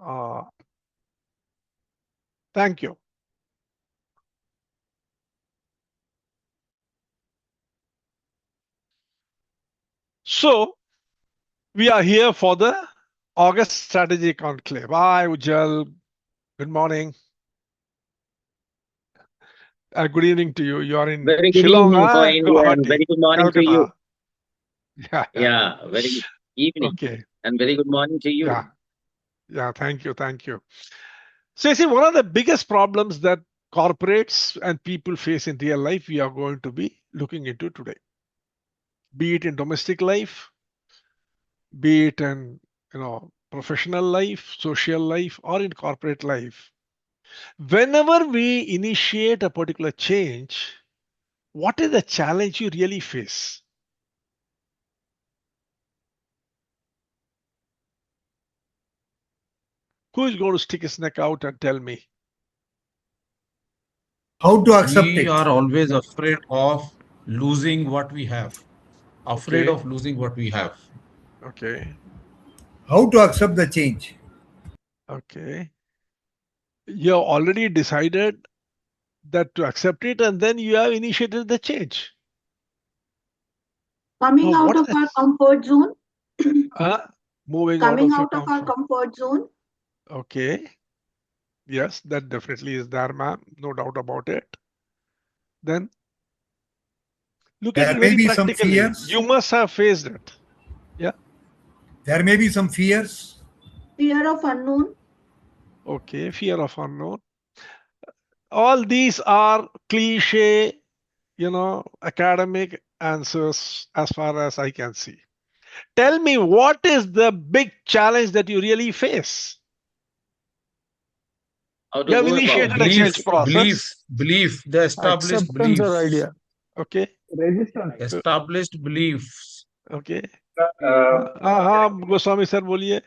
Uh, Thank you. So, we are here for the August Strategy Conclave. Hi, Ujjal. Good morning. Good evening to you. You are in Very good Shillong, evening for India and Guwahati, very good morning to you. Calcutta. Yeah, yeah. Yeah, very good evening Okay. and very good morning to you. Yeah, yeah. Thank you. Thank you. So, you see, one of the biggest problems that corporates and people face in real life, we are going to be looking into today, be it in domestic life, be it in professional life, social life, or in corporate life. Whenever we initiate a particular change, what is the challenge you really face? Who is going to stick his neck out and tell me? How to accept We it? are always afraid of losing what we have, afraid Okay, of losing what we have. okay, How to accept the change? okay. You have already decided that to accept it, and then you have initiated the change. Coming Now, out what is of it? our comfort zone. Moving out Coming of your out of our comfort. comfort zone. Okay, yes, that definitely is there, ma'am. No doubt about it. Then look at There it may very be some practically. fears. You must have faced it. Yeah. There may be some fears. Fear of unknown. Okay. Fear of unknown. All these are cliche, academic answers as far as I can see. Tell me, what is the big challenge that you really face? How You to have go about initiated it. a Belief, change belief, process. belief, the established Acceptance or beliefs, idea? Okay. Resistance. established beliefs. Okay. uh, हाँ Goswami sir बोलिए.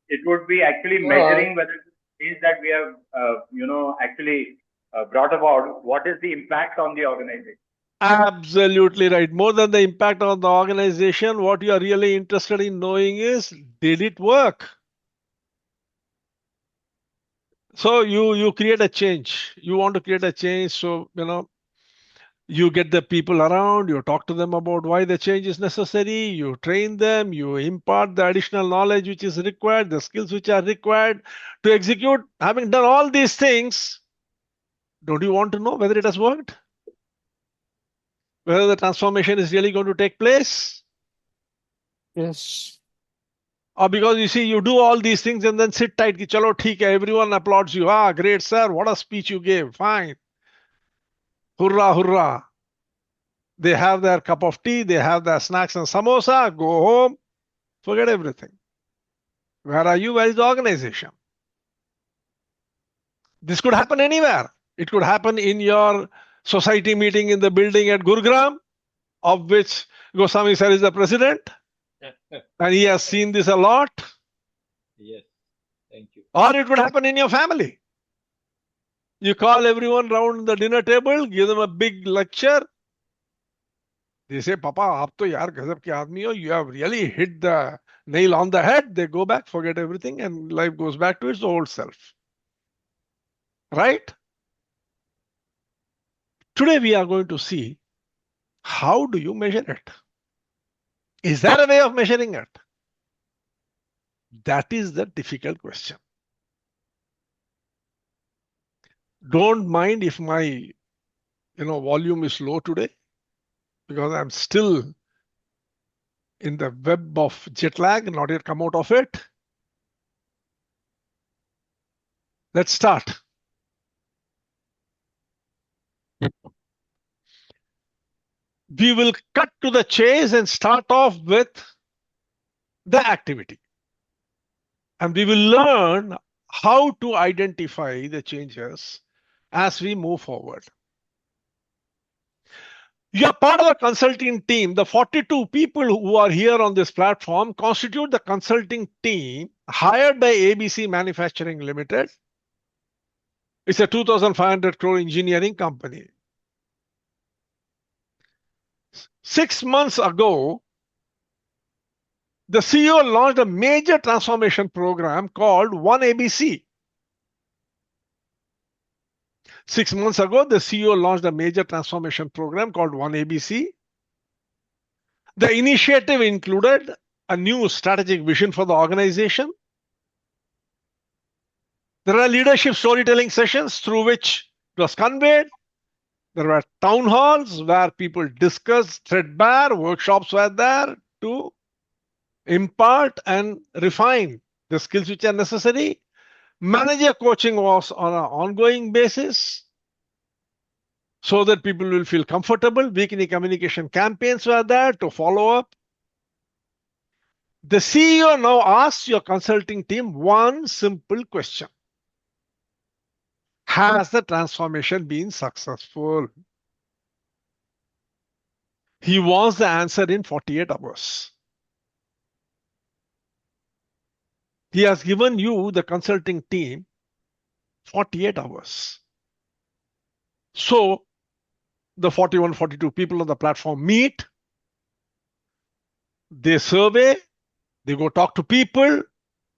it would be actually measuring whether the change that we have, actually brought about, what is the impact on the organization? Absolutely right. More than the impact on the organization, what you are really interested in knowing is, did it work? So you create a change. You want to create a change. So you get the people around. You talk to them about why the change is necessary. You train them. You impart the additional knowledge which is required, the skills which are required to execute. Having done all these things, don't you want to know whether it has worked? Whether the transformation is really going to take place? Yes. Or because you see, you do all these things and then sit tight, ki, chalo, theek hai, everyone applauds you. Ah, great, sir. What a speech you gave. Fine. Hurrah, hurrah. They have their cup of tea, they have their snacks and samosa, go home, forget everything. Where are you? Where is the organization? This could happen anywhere. It could happen in your society meeting in the building at Gurugram, of which Goswami sir is the president, and he has seen this a lot. Yes, thank you. Or it could happen in your family. You call everyone round the dinner table, give them a big lecture. They say, Papa, aap to yaar gazab ke aadmi ho. You have really hit the nail on the head. They go back, forget everything, and life goes back to its old self. Right? Today we are going to see, how do you measure it? Is there a way of measuring it? That is the difficult question. Don't mind if my volume is low today, because I'm still in the web of jet lag, not yet come out of it. Let's start. We will cut to the chase and start off with the activity. And we will learn how to identify the changes as we move forward. You are part of the consulting team. The 42 people who are here on this platform constitute the consulting team hired by ABC Manufacturing Limited. It's a 2,500 crore engineering company. 6 months ago, The CEO launched a major transformation program called 1ABC. 6 months ago, the CEO launched a major transformation program called 1ABC. The initiative included a new strategic vision for the organization. There are leadership storytelling sessions through which it was conveyed. There were town halls where people discussed threadbare, workshops were there to impart and refine the skills which are necessary. Manager coaching was on an ongoing basis so that people will feel comfortable. Weekly communication campaigns were there to follow up. The CEO now asks your consulting team one simple question. Has the transformation been successful? He wants the answer in 48 hours. He has given you, the consulting team, 48 hours. So the 41, 42 people on the platform meet, they survey, they go talk to people,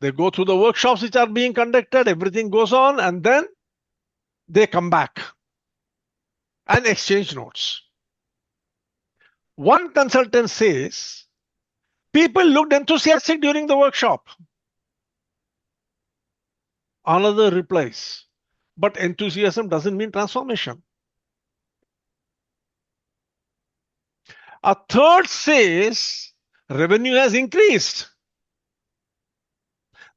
they go through the workshops which are being conducted, everything goes on, and then they come back and exchange notes. One consultant says, people looked enthusiastic during the workshop. Another replies, but enthusiasm doesn't mean transformation. A third says, revenue has increased.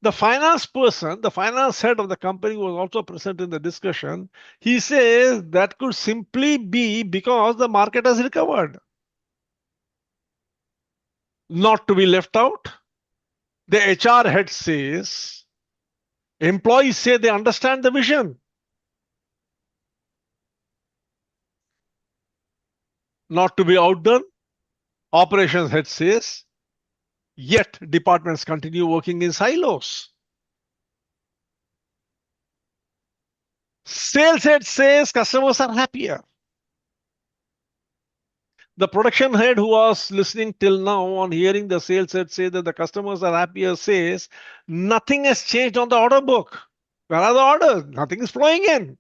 The finance person, the finance head of the company was also present in the discussion. He says that could simply be because the market has recovered. Not to be left out, the HR head says, employees say they understand the vision. Not to be outdone, operations head says, yet departments continue working in silos. Sales head says customers are happier. The production head who was listening till now on hearing the sales head say that the customers are happier says nothing has changed on the order book. Where are the orders? Nothing is flowing in.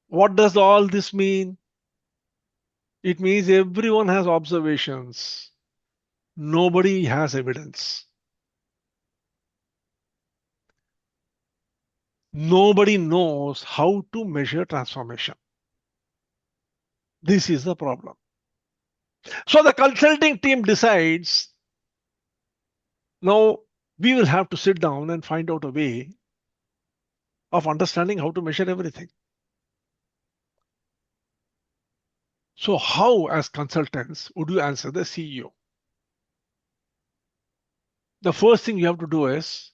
What does all this mean? It means everyone has observations. Nobody has evidence. Nobody knows how to measure transformation. This is the problem. So the consulting team decides, now we will have to sit down and find out a way of understanding how to measure everything. So how, as consultants, would you answer the CEO? The first thing you have to do is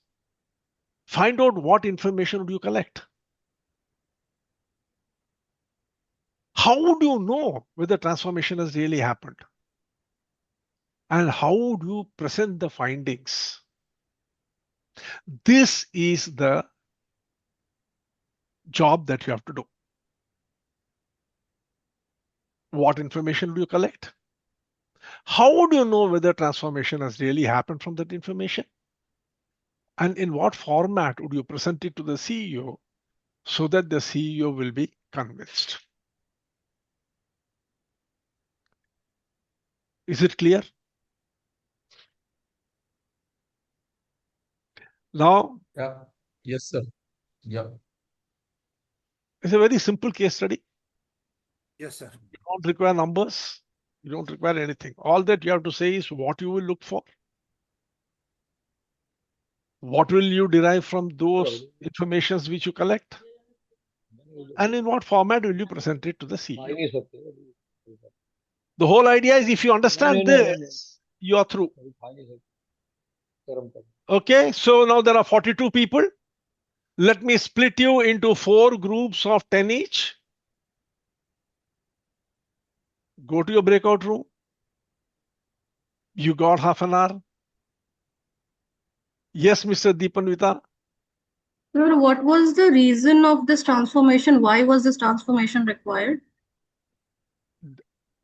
find out what information would you collect. How would you know whether transformation has really happened? And how would you present the findings? This is the job that you have to do. What information do you collect? How would you know whether transformation has really happened from that information? And in what format would you present it to the CEO so that the CEO will be convinced? Is it clear? Now, Yeah. Yes, sir. Yeah. it's a very simple case study. Yes, sir. You don't require numbers. You don't require anything. All that you have to say is what you will look for. What will you derive from those informations which you collect? And in what format will you present it to the CEO? The whole idea is if you understand this, you are through. Okay, so now there are 42 people. Let me split you into 4 groups of 10 each. Go to your breakout room. You got half an hour. Yes, Mr. Deepanvita. Sir, what was the reason of this transformation? Why was this transformation required?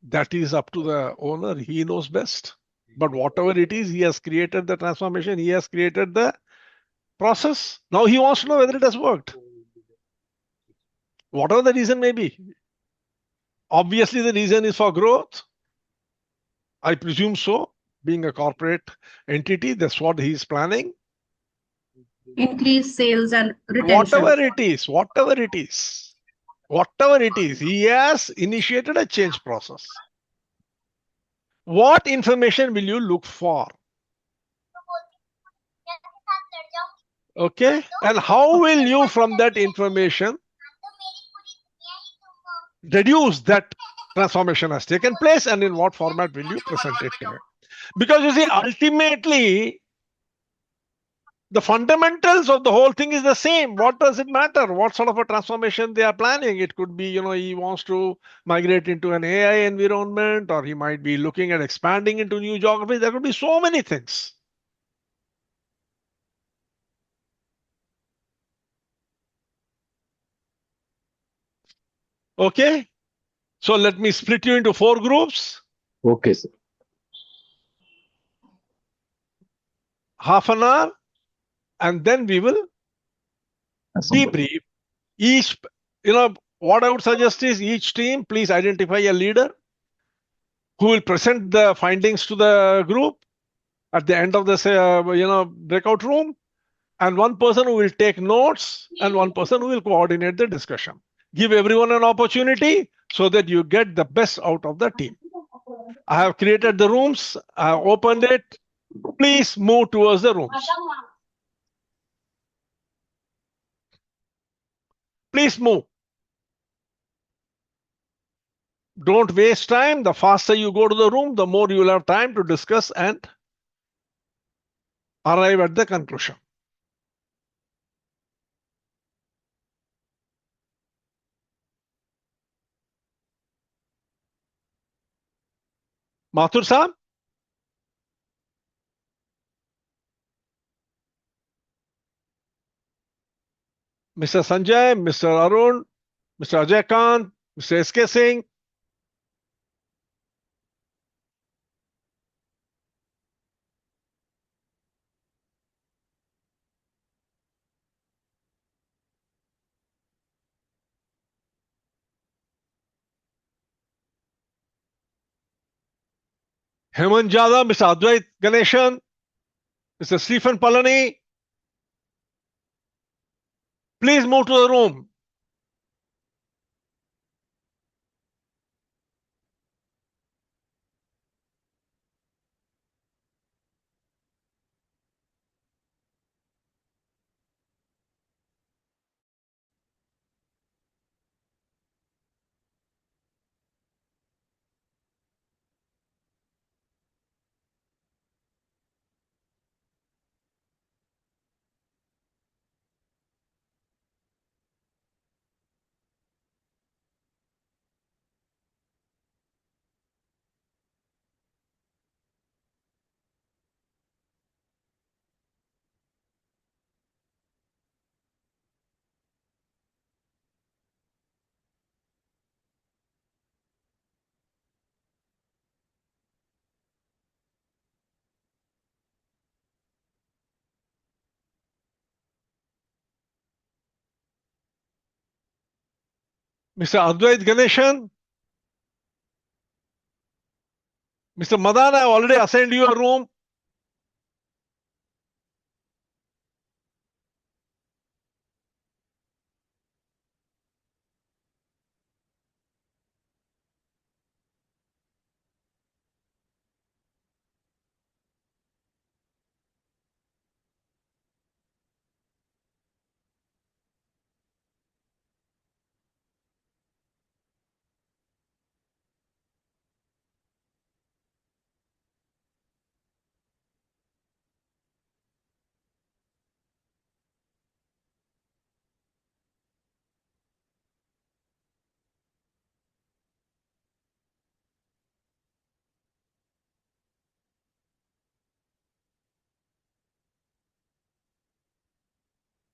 That is up to the owner. He knows best. But whatever it is, he has created the transformation. He has created the process. Now he wants to know whether it has worked. Whatever the reason may be. Obviously, the reason is for growth. I presume so. Being a corporate entity, that's what he is planning. Increase sales and retention. Whatever it is, he has initiated a change process. What information will you look for? Okay, and how will you from that information deduce that transformation has taken place, and in what format will you present it to him? Because you see, ultimately, the fundamentals of the whole thing is the same. What does it matter? What sort of a transformation they are planning? It could be, he wants to migrate into an AI environment, or he might be looking at expanding into new geographies. There could be so many things. Okay, so let me split you into 4 groups. Okay, sir. Half an hour, and then we will debrief. Each, what I would suggest is each team, please identify a leader who will present the findings to the group at the end of the breakout room, and one person who will take notes and one person who will coordinate the discussion. Give everyone an opportunity so that you get the best out of the team. I have created the rooms. I have opened it. Please move towards the rooms. Please move. Don't waste time. The faster you go to the room, the more you will have time to discuss and arrive at the conclusion. Mathur Saab? Mr. Sanjay, Mr. Arun, Mr. Ajay Kant, Mr. S.K. Singh. Hemant Jadhav, Mr. Advait Ganeshan, Mr. Stephen Palani. Please move to the room. Mr. Advait Ganeshan. Mr. Madan, I already assigned you a room.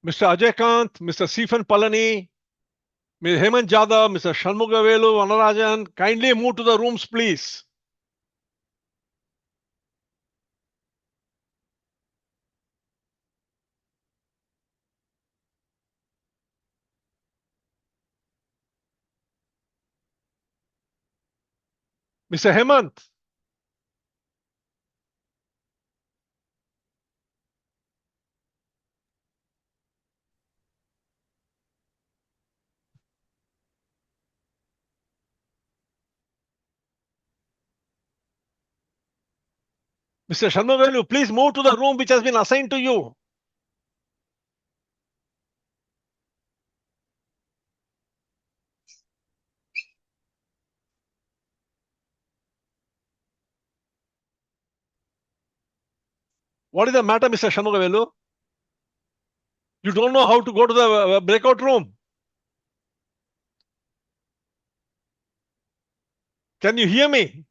Mr. Ajay Kant, Mr. Stephen Palani. Ms. Hemant Jadhav, Mr. Shanmugavelu, Vanarajan, kindly move to the rooms, please. Mr. Hemant. Mr. Shanmugavelu, please move to the room which has been assigned to you. What is the matter, Mr. Shanmugavelu? You don't know how to go to the breakout room. Can you hear me?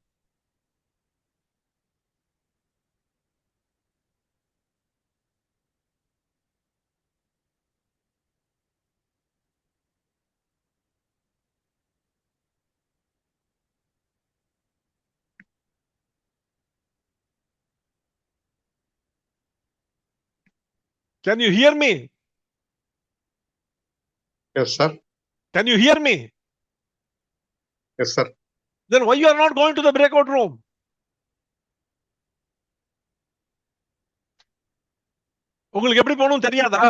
Can you hear me? Yes, sir. Can you hear me? Yes, sir. Then why you are not going to the breakout room? உங்களுக்கு எப்படி போகணும் தெரியாதா?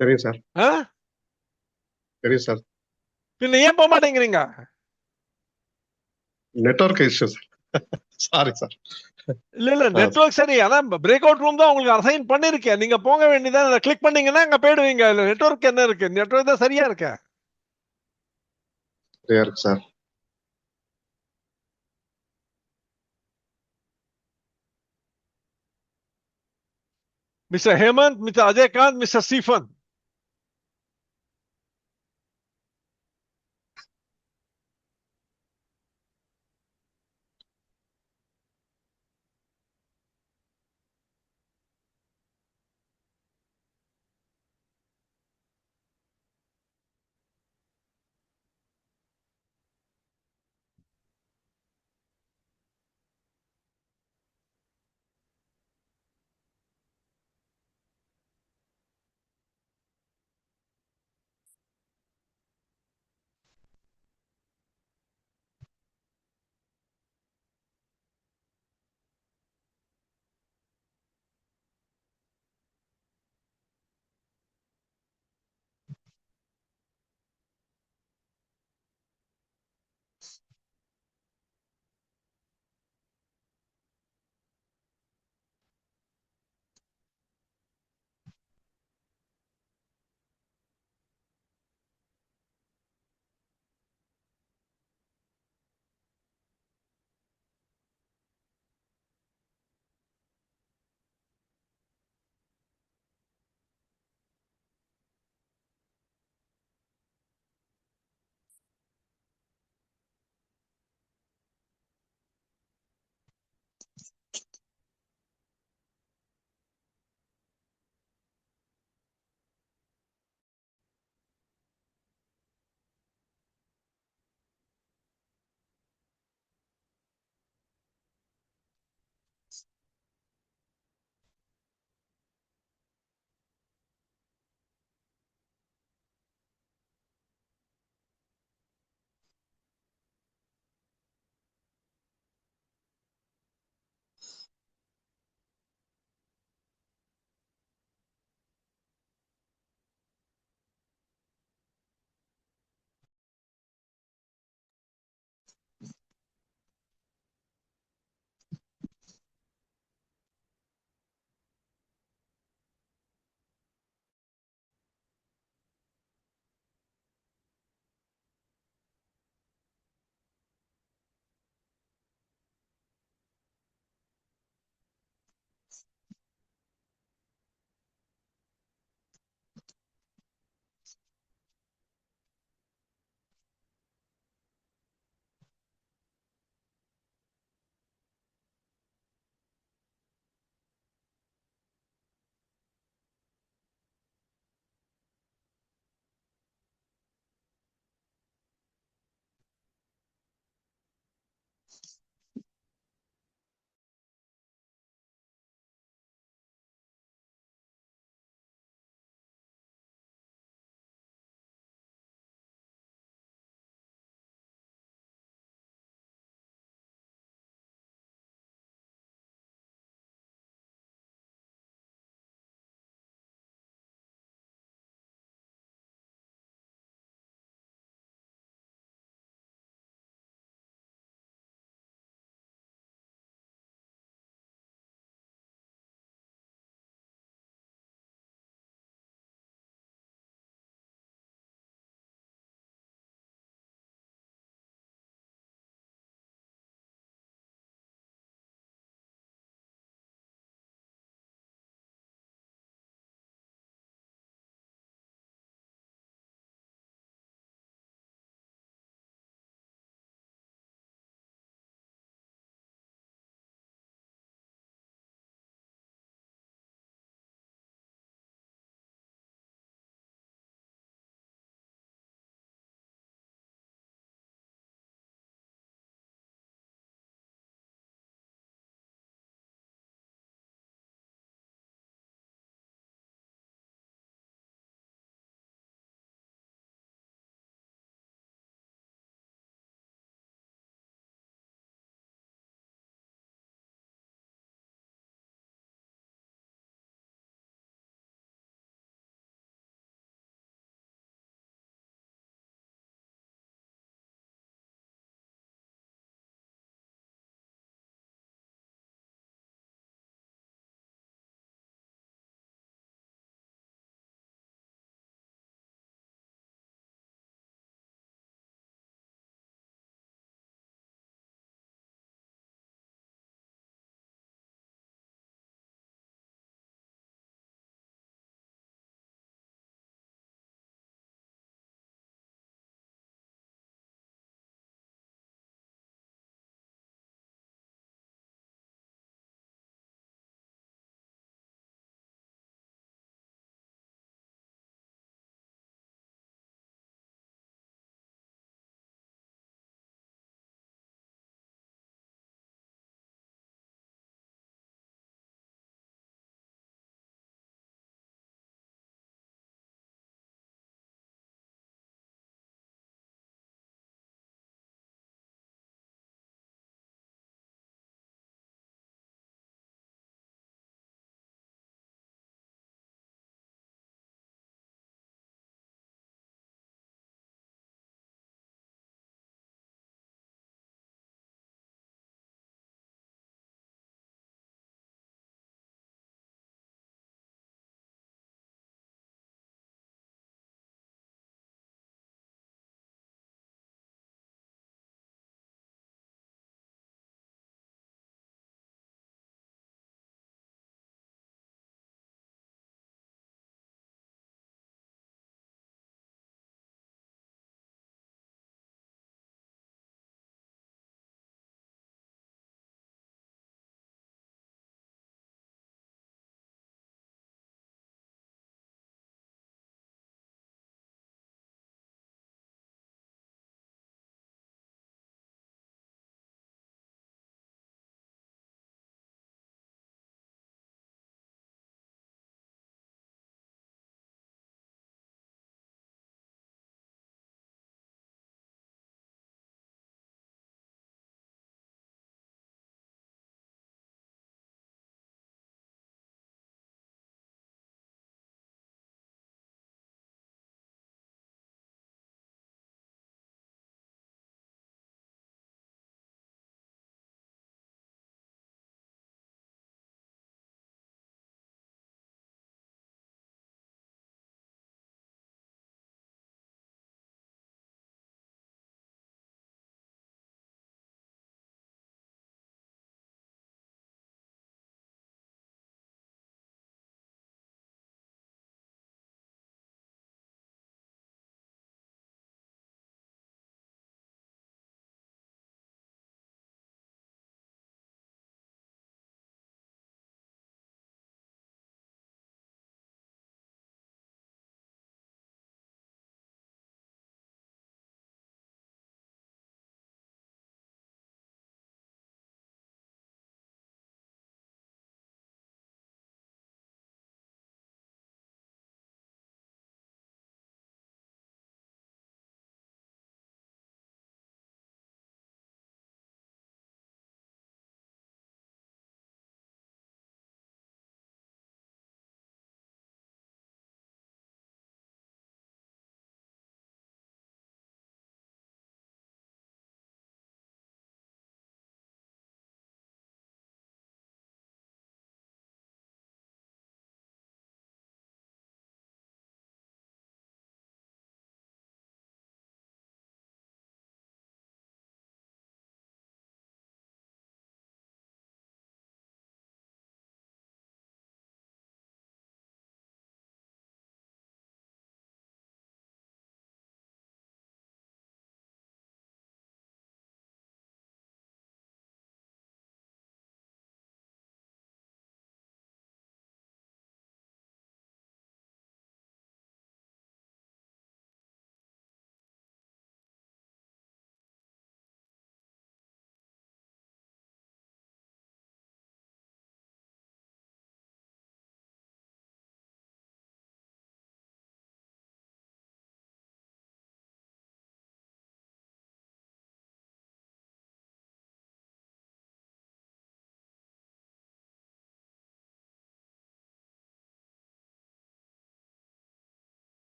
தெரியும் sir. ஆ? தெரியும் sir. பின்ன ஏன் போக மாட்டேங்கிறீங்க? Network issue sir. Sorry sir. இல்ல நெட்வொர்க் சரி. ஆனா பிரேக் அவுட் ரூம் தான் உங்களுக்கு அசைன் பண்ணிருக்கேன். நீங்க போக வேண்டியதான். அதை கிளிக் பண்ணீங்கன்னா அங்க போயிடுவீங்க. நெட்வொர்க் என்ன இருக்கு? நெட்வொர்க் தான் சரியா இருக்கு. சரியா இருக்கு sir. Mr. Hemant, Mr. Ajay Kant, Mr. Stephen.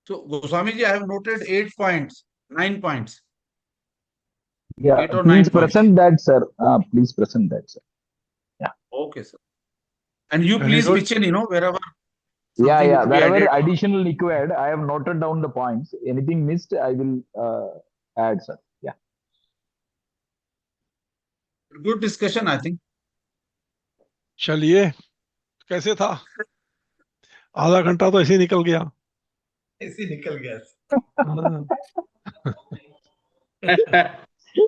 So Goswami ji, I have noted 8 points, 9 points, Yeah, 8 or please 9 points. present that, sir. Please present that, sir. Okay, sir. And you Very please good. pitch in, wherever Yeah, something yeah. would be Wherever added. additional required, I have noted down the points. Anything missed, I will add, sir. Yeah. Good discussion, I think. चलिए, कैसे था? आधा घंटा तो ऐसे ही निकल गया। ऐसे निकल गया हाँ।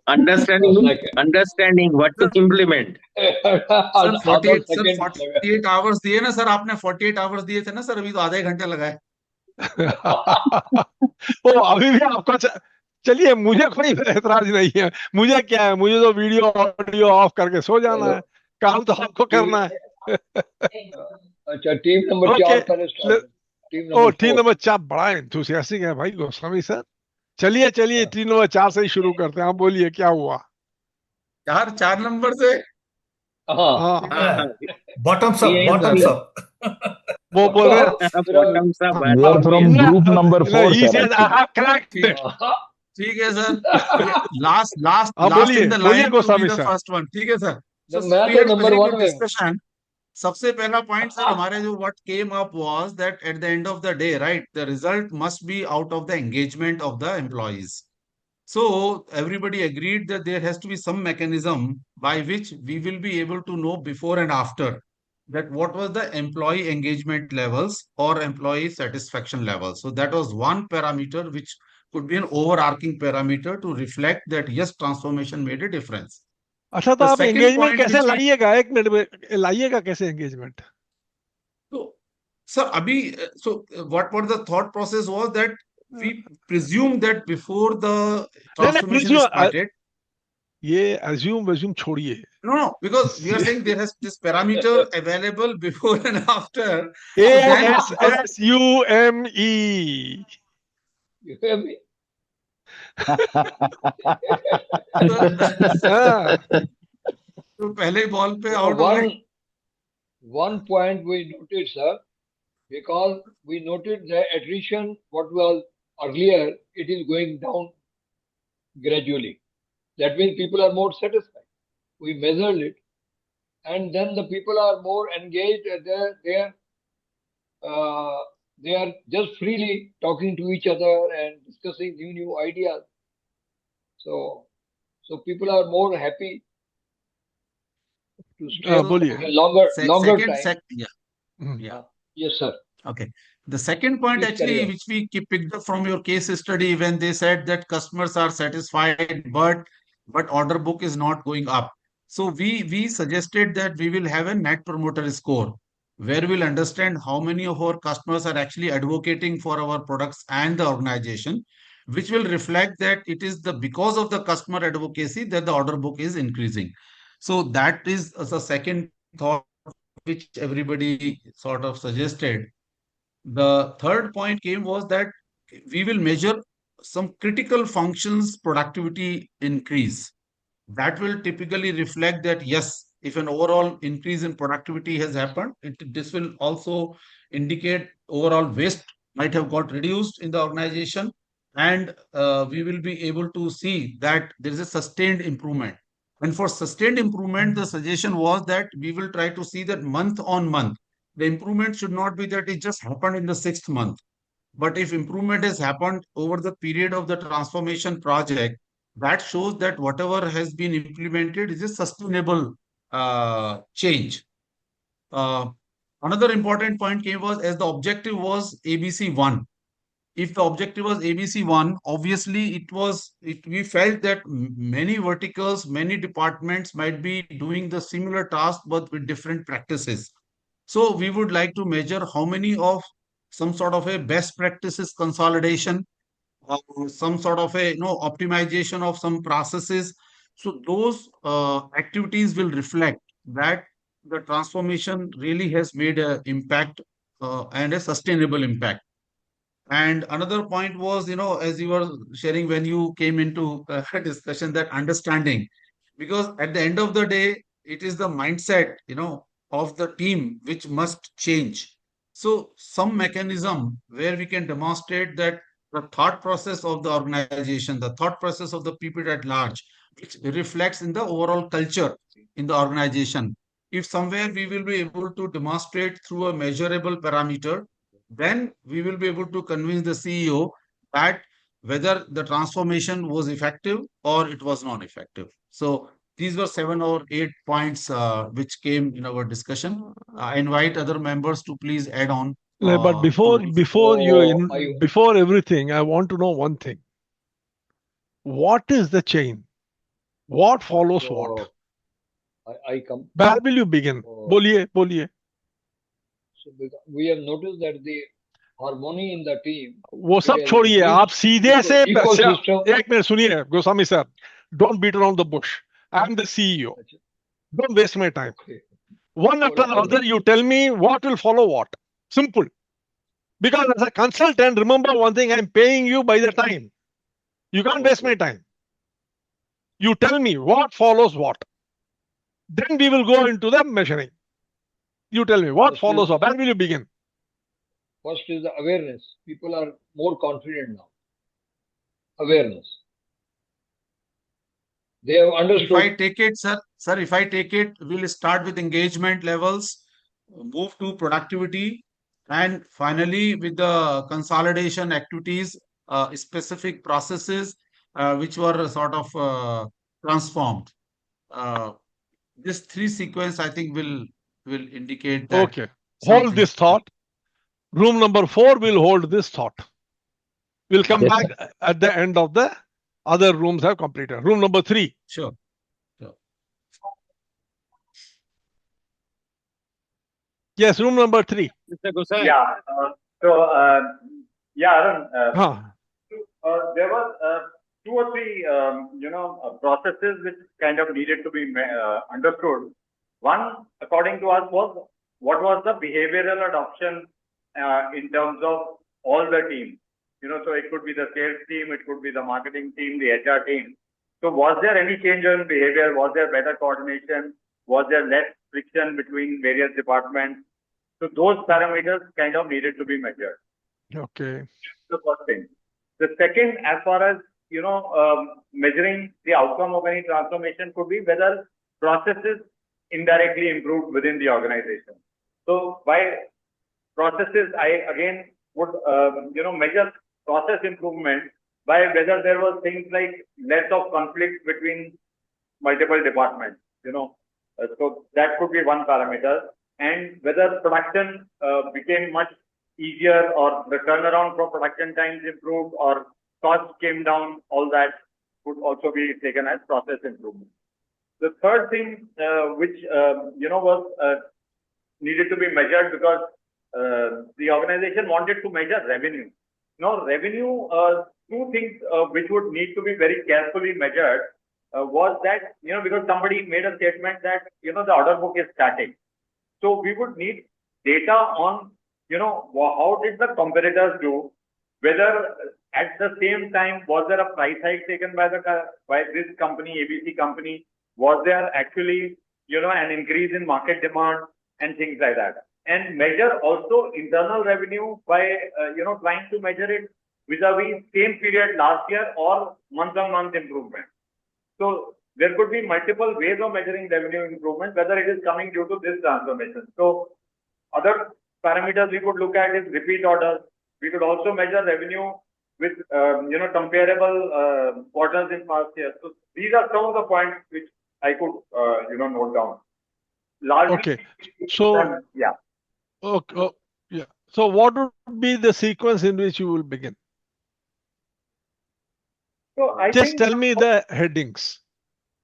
understanding what to implement. Sir 48 sir second 48 hours दिए ना सर, आपने 48 आवर्स दिए थे ना सर, अभी तो आधे घंटे लगाए। ओ अभी भी आपको चलिए, मुझे कोई एतराज नहीं है। मुझे क्या है, मुझे तो वीडियो ऑडियो ऑफ करके सो जाना है, काम तो आपको करना है। अच्छा टीम नंबर ओके, 4 पहले स्टार्ट। टीम ओ नंबर टीम 4 नंबर 4 बड़ा एंथुसियास्टिक है भाई गोस्वामी सर। चलिए चलिए, टीम नंबर 4 से ही शुरू करते हैं। आप बोलिए क्या हुआ? 4 नंबर से। हाँ हाँ, bottoms up PIMP. Bottoms up वो बोल रहे हैं Bottoms up. We are from group number 4, he sir. says I have cracked it. ठीक है सर, लास्ट हाँ, इन द बोलिए line to be Goswami the sir. First one. ठीक है सर। So मैं we तो had नंबर very 1 good में हूँ। discussion. सबसे पहला पॉइंट सर हमारे जो what came up was that at the end of the day, right, the result must be out of the engagement of the employees. So everybody agreed that there has to be some mechanism by which we will be able to know before and after that what was the employee engagement levels or employee satisfaction levels. So that was one parameter which could be an overarching parameter to reflect that yes, transformation made a difference. अच्छा, तो The आप second engagement point कैसे which we लाइएगा? एक minute में लाइएगा कैसे engagement? So, sir, abhi, what the thought process was that we presume that before the नहीं transformation नहीं, started. ये अज्यूम छोड़िए। No, because we are saying there has this parameter available before and after. So then, because ASSUME. हाँ, तो पहले ball पे So out हो गए। one point we noted, sir, because we noted the attrition, what was earlier, it is going down gradually. That means people are more satisfied. We measured it, and then the people are more engaged. They are just freely talking to each other and discussing new ideas. So people are more happy to stay बोलिए। a longer time. Yeah. Yes, sir. Okay. The second point Please carry actually, on. which we picked up from your case study when they said that customers are satisfied, but order book is not going up. So we suggested that we will have a net promoter score where we'll understand how many of our customers are actually advocating for our products and the organization, which will reflect that it is because of the customer advocacy that the order book is increasing. So that is the second thought which everybody sort of suggested. The third point came was that we will measure some critical functions productivity increase. That will typically reflect that, yes, if an overall increase in productivity has happened, this will also indicate overall waste might have got reduced in the organization. And we will be able to see that there is a sustained improvement. And for sustained improvement, the suggestion was that we will try to see that month on month. The improvement should not be that it just happened in the 6th month. But if improvement has happened over the period of the transformation project, that shows that whatever has been implemented is a sustainable change. Another important point came was as the objective was ABC1. If the objective was ABC1, obviously we felt that many verticals, many departments might be doing the similar task but with different practices. So we would like to measure how many of some sort of a best practices consolidation, some sort of a optimization of some processes. So those activities will reflect that the transformation really has made an impact and a sustainable impact. And another point was, as you were sharing when you came into discussion, that understanding, because at the end of the day, it is the mindset, of the team which must change. So some mechanism where we can demonstrate that the thought process of the organization, the thought process of the people at large, which reflects in the overall culture in the organization. If somewhere we will be able to demonstrate through a measurable parameter, then we will be able to convince the CEO that whether the transformation was effective or it was non-effective. So these were 7 or 8 points which came in our discussion. I invite other members to please add on. But To before everything, I want to know one thing. What is the chain? What follows what? I come. Where will you begin? Boliye, boliye. So we have noticed that the harmony in the team. वो it सब has छोड़िए increased आप सीधे से ecosystem. एक minute सुनिए Goswami sir don't beat around the bush. I'm the CEO. Don't waste my time. Okay. One after the other, you tell me what will follow what. Simple. Because as a consultant, remember one thing, I'm paying you by the time. You can't waste my time. You tell me what follows what. Then we will go into the measuring. You tell me what follows what. Where will you begin? First is the awareness. People are more confident now. Awareness. They have understood. If I take it, sir, if I take it, we'll start with engagement levels, move to productivity, and finally with the consolidation activities, specific processes which were sort of transformed. This three sequence, I think, will indicate that. Okay. Hold this thought. Room number 4 will hold this thought. We'll come back at the end of the other rooms have completed. Room number 3. Sure. Yes, room number 3. Mr. Gosai. Yeah. Arun. There was 2 or 3, processes which kind of needed to be understood. One, according to us, was what was the behavioral adoption in terms of all the teams. So it could be the sales team, it could be the marketing team, the HR team. So was there any change in behavior? Was there better coordination? Was there less friction between various departments? So those parameters kind of needed to be measured. Okay. The first thing. The second, as far as, measuring the outcome of any transformation could be whether processes indirectly improved within the organization. So by processes, I again would, measure process improvement by whether there was things like less of conflict between multiple departments, so that could be one parameter, and whether production became much easier or the turnaround for production times improved or costs came down, all that would also be taken as process improvement. The third thing, which, was needed to be measured because the organization wanted to measure revenue. Now, revenue, 2 things which would need to be very carefully measured was that, because somebody made a statement that, the order book is static. So we would need data on, how did the competitors do, whether at the same time, was there a price hike taken by this company, ABC company? Was there actually, an increase in market demand and things like that? And measure also internal revenue by, trying to measure it vis-a-vis same period last year or month-on-month improvement. So there could be multiple ways of measuring revenue improvement, whether it is coming due to this transformation. So other parameters we could look at is repeat orders. We could also measure revenue with, comparable quarters in past years. So these are some of the points which I could, note down. Largely, okay. So, yeah. Okay. Yeah. So what would be the sequence in which you will begin? So I just tell me the headings.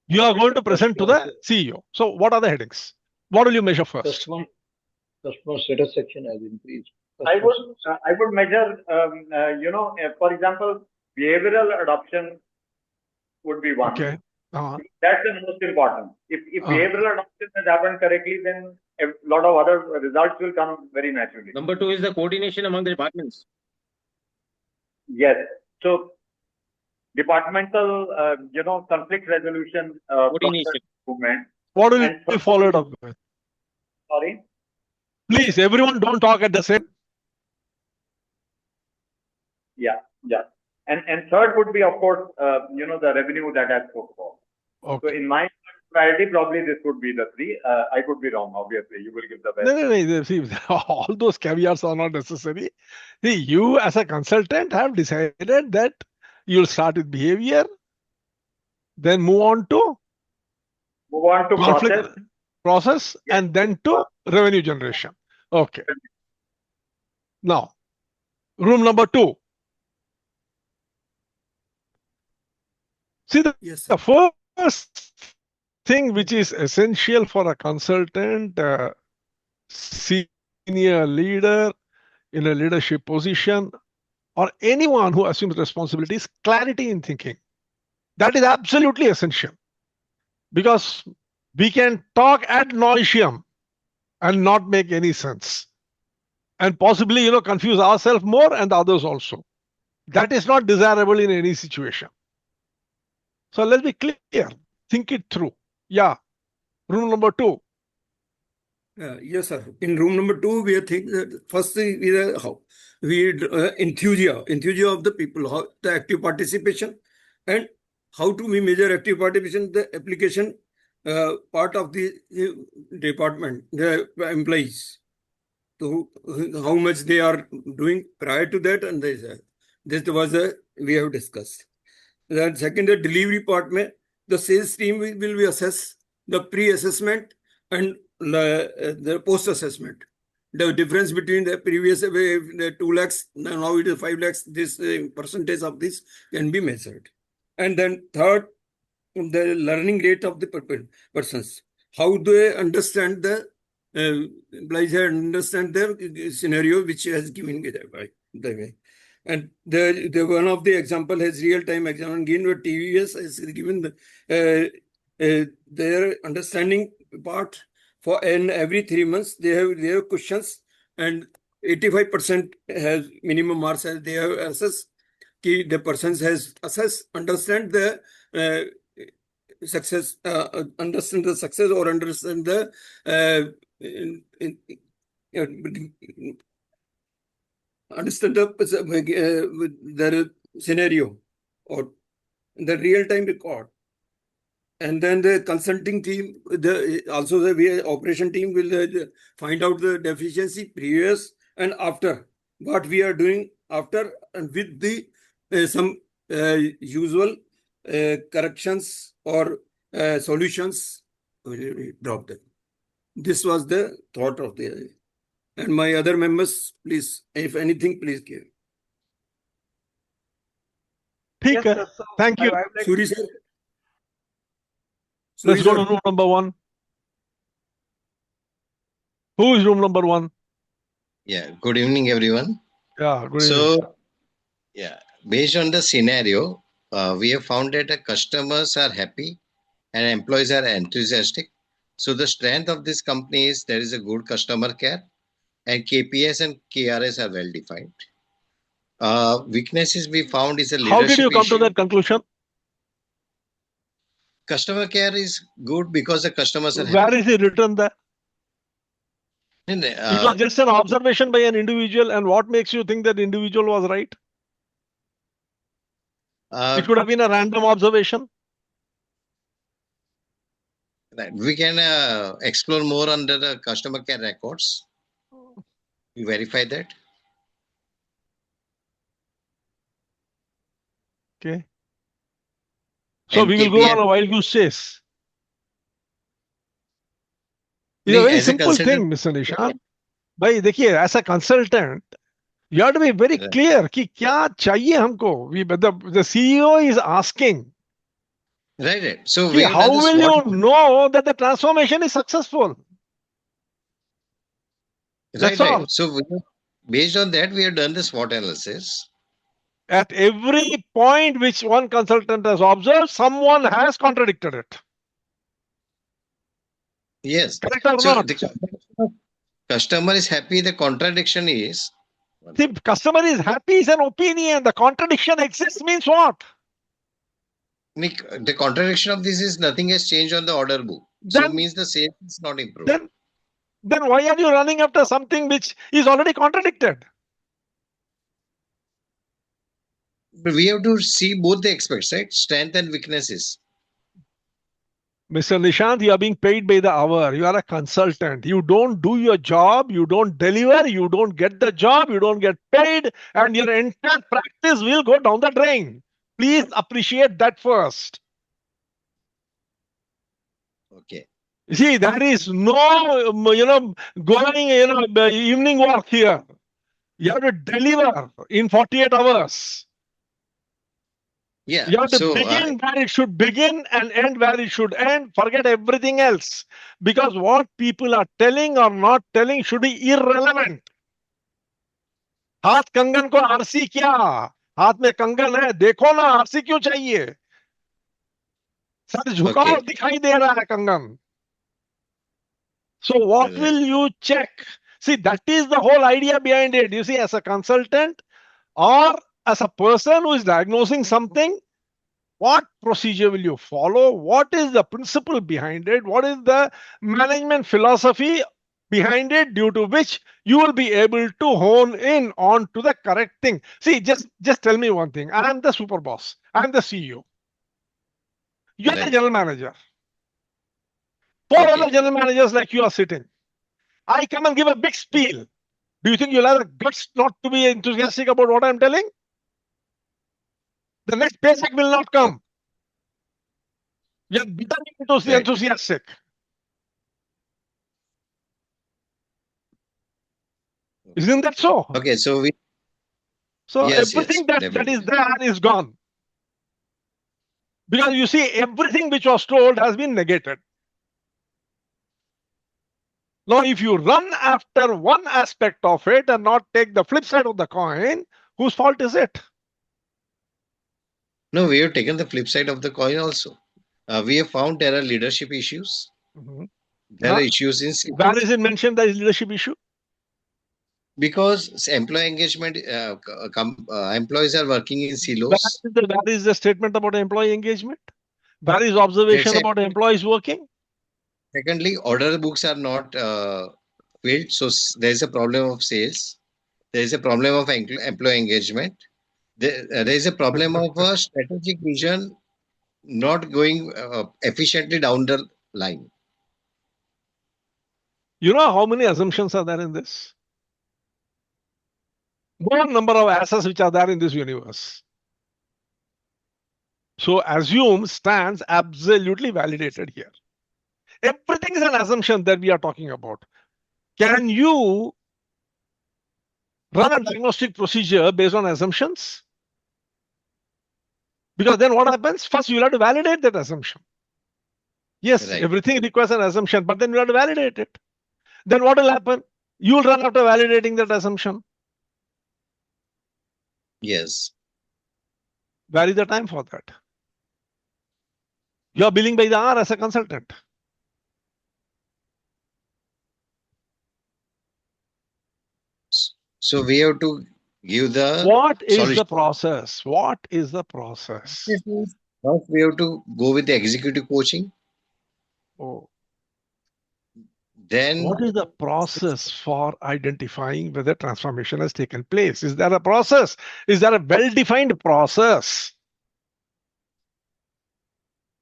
You are going to present to the CEO. So what are the headings? What will you measure first? Customer satisfaction has increased. I would measure, for example, behavioral adoption would be one. Okay. That's the most important. If behavioral adoption has happened correctly, then a lot of other results will come very naturally. Number 2 is the coordination among the departments. Yes. So departmental, conflict resolution, coordination. Movement. What will be followed up with? Sorry? Please, everyone don't talk at the same. Yeah, yeah. And third would be, of course, the revenue that I spoke about. So Okay. in my priority, probably this would be the three. I could be wrong, obviously. You will give the best. No. See, all those caveats are not necessary. See, you as a consultant have decided that you'll start with behavior, then move on to Move on to conflict process, Yes. and then to revenue generation. Okay. Now, room number 2. See, Yes, the first thing which is essential for a consultant, senior leader in a leadership position, or anyone who assumes responsibility is clarity in thinking. That is absolutely essential, because we can talk ad nauseum and not make any sense, and possibly confuse ourselves more and the others also. That is not desirable in any situation. So let's be clear, think it through. Yeah, room number 2. yes, sir. In room number 2, we are thinking that first thing is how we enthusiasm of the people, how the active participation, and how to we measure active participation, the application part of the department, the employees. So how much they are doing prior to that, and this was we have discussed. Then second, the delivery part, the sales team will be assess the pre-assessment and the post-assessment. The difference between the previous the 2 lakhs, now it is 5 lakhs, this percentage of this can be measured. And then third, the learning rate of the persons. How do they understand the employees understand the scenario which has given the way. And the one of the example has real-time example given where TVS has given their understanding part for and every 3 months they have questions, and 85% has minimum marks as they have assessed. The persons has assessed, understand the success, understand the success or understand the understand the scenario or the real-time record. And then the consulting team, also the operation team will find out the deficiency previous and after, what we are doing after, and with the some usual corrections or solutions, we drop them. This was the thought of the. And my other members, please, if anything, please give. Yes, sir. Thank you. Suri sir. Let's go to room number 1. Who is room number 1? Yeah, good evening, everyone. Yeah, good evening. So, yeah, based on the scenario, we have found that the customers are happy and employees are enthusiastic. So the strength of this company is there is a good customer care, and KPS and KRS are well defined. Weaknesses we found is a leadership How did you come issue. to that conclusion? Customer care is good because the customers are Where happy. is it written there? It was just an observation by an individual, and what makes you think that individual was right? It could have been a random observation. We can explore more under the customer care records. We verify that. Okay. So And we will go KPI on a wild goose chase. It's a very as a simple thing, Mr. Nishan. Bhai, देखिए, as a consultant, you have to be very clear कि क्या चाहिए हमको. The CEO is asking. Right. So How will you know that the transformation is successful? That's all. So based on that, we have done the SWOT analysis. At every point which one consultant has observed, someone has contradicted it. Yes. Correct or So not? the customer is happy. The contradiction is. The customer is happy is an opinion. The contradiction exists means what? The contradiction of this is nothing has changed on the order book. So it means the sales is not improved. Then why are you running after something which is already contradicted? But we have to see both the aspects, right? Strength and weaknesses. Mr. Nishant, you are being paid by the hour. You are a consultant. You don't do your job, you don't deliver, you don't get the job, you don't get paid, and your entire practice will go down the drain. Please appreciate that first. Okay. You see, there is no, going, evening walk here. You have to deliver in 48 hours. Yeah. You have to So begin where it should begin and end where it should end. Forget everything else. Because what people are telling or not telling should be irrelevant. हाथ कंगन को RC क्या? हाथ में कंगन है, देखो ना आरसी क्यों चाहिए? सर झुकाओ okay. दिखाई दे रहा है कंगन. So what will you check? See, that is the whole idea behind it. You see, as a consultant or as a person who is diagnosing something, what procedure will you follow? What is the principle behind it? What is the management philosophy behind it, due to which you will be able to hone in on to the correct thing? See, just tell me one thing. I am the super boss. I am the CEO. You are the Right. general manager. Four Okay. other general managers like you are sitting. I come and give a big spiel. Do you think you'll have the guts not to be enthusiastic about what I'm telling? The next paycheck will not come. You're becoming Right. enthusiastic. Isn't that so? Okay. So we. So Yes. everything Yes. that is Definitely. there is gone. Because you see, everything which was told has been negated. Now, if you run after one aspect of it and not take the flip side of the coin, whose fault is it? No, we have taken the flip side of the coin also. We have found there are leadership issues. Mhm. There are Huh? issues in Where is it mentioned there is leadership issue? because employee engagement, employees are working in silos. Where is the statement about employee engagement? Where is observation That's it. about employees working? Secondly, order books are not filled, so there is a problem of sales. There is a problem of employee engagement. There is a problem of a strategic vision not going efficiently down the line. You know how many assumptions are there in this? More number of assets which are there in this universe. So assume stands absolutely validated here. Everything is an assumption that we are talking about. Can you run a diagnostic procedure based on assumptions? Because then what happens? First, you'll have to validate that assumption. Yes, Right. everything requires an assumption, but then you have to validate it. Then what will happen? You will run after validating that assumption. Yes. Where is the time for that? You are billing by the hour as a consultant. So we have to give the What is solution. the process? What is the process? First, we have to go with the executive coaching. Oh. Then What is the process for identifying whether transformation has taken place? Is there a process? Is there a well-defined process?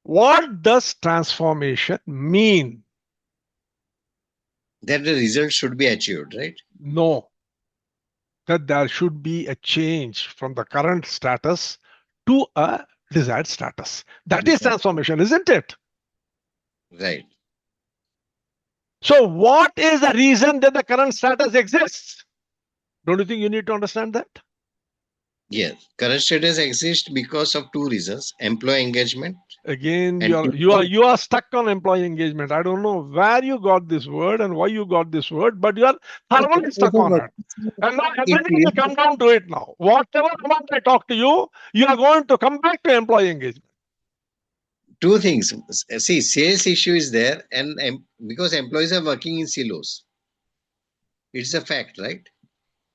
What does transformation mean? that the result should be achieved, right? No. That there should be a change from the current status to a desired status. That is transformation, isn't it? Right. So what is the reason that the current status exists? Don't you think you need to understand that? Yes. Current status exists because of two reasons: employee engagement. Again, And you are stuck on employee engagement. I don't know where you got this word and why you got this word, but you are thoroughly stuck on it. And now everything will come down to it now. Whatever amount I talk to you, you are going to come back to employee engagement. Two things. See, sales issue is there, and because employees are working in silos, it's a fact, right?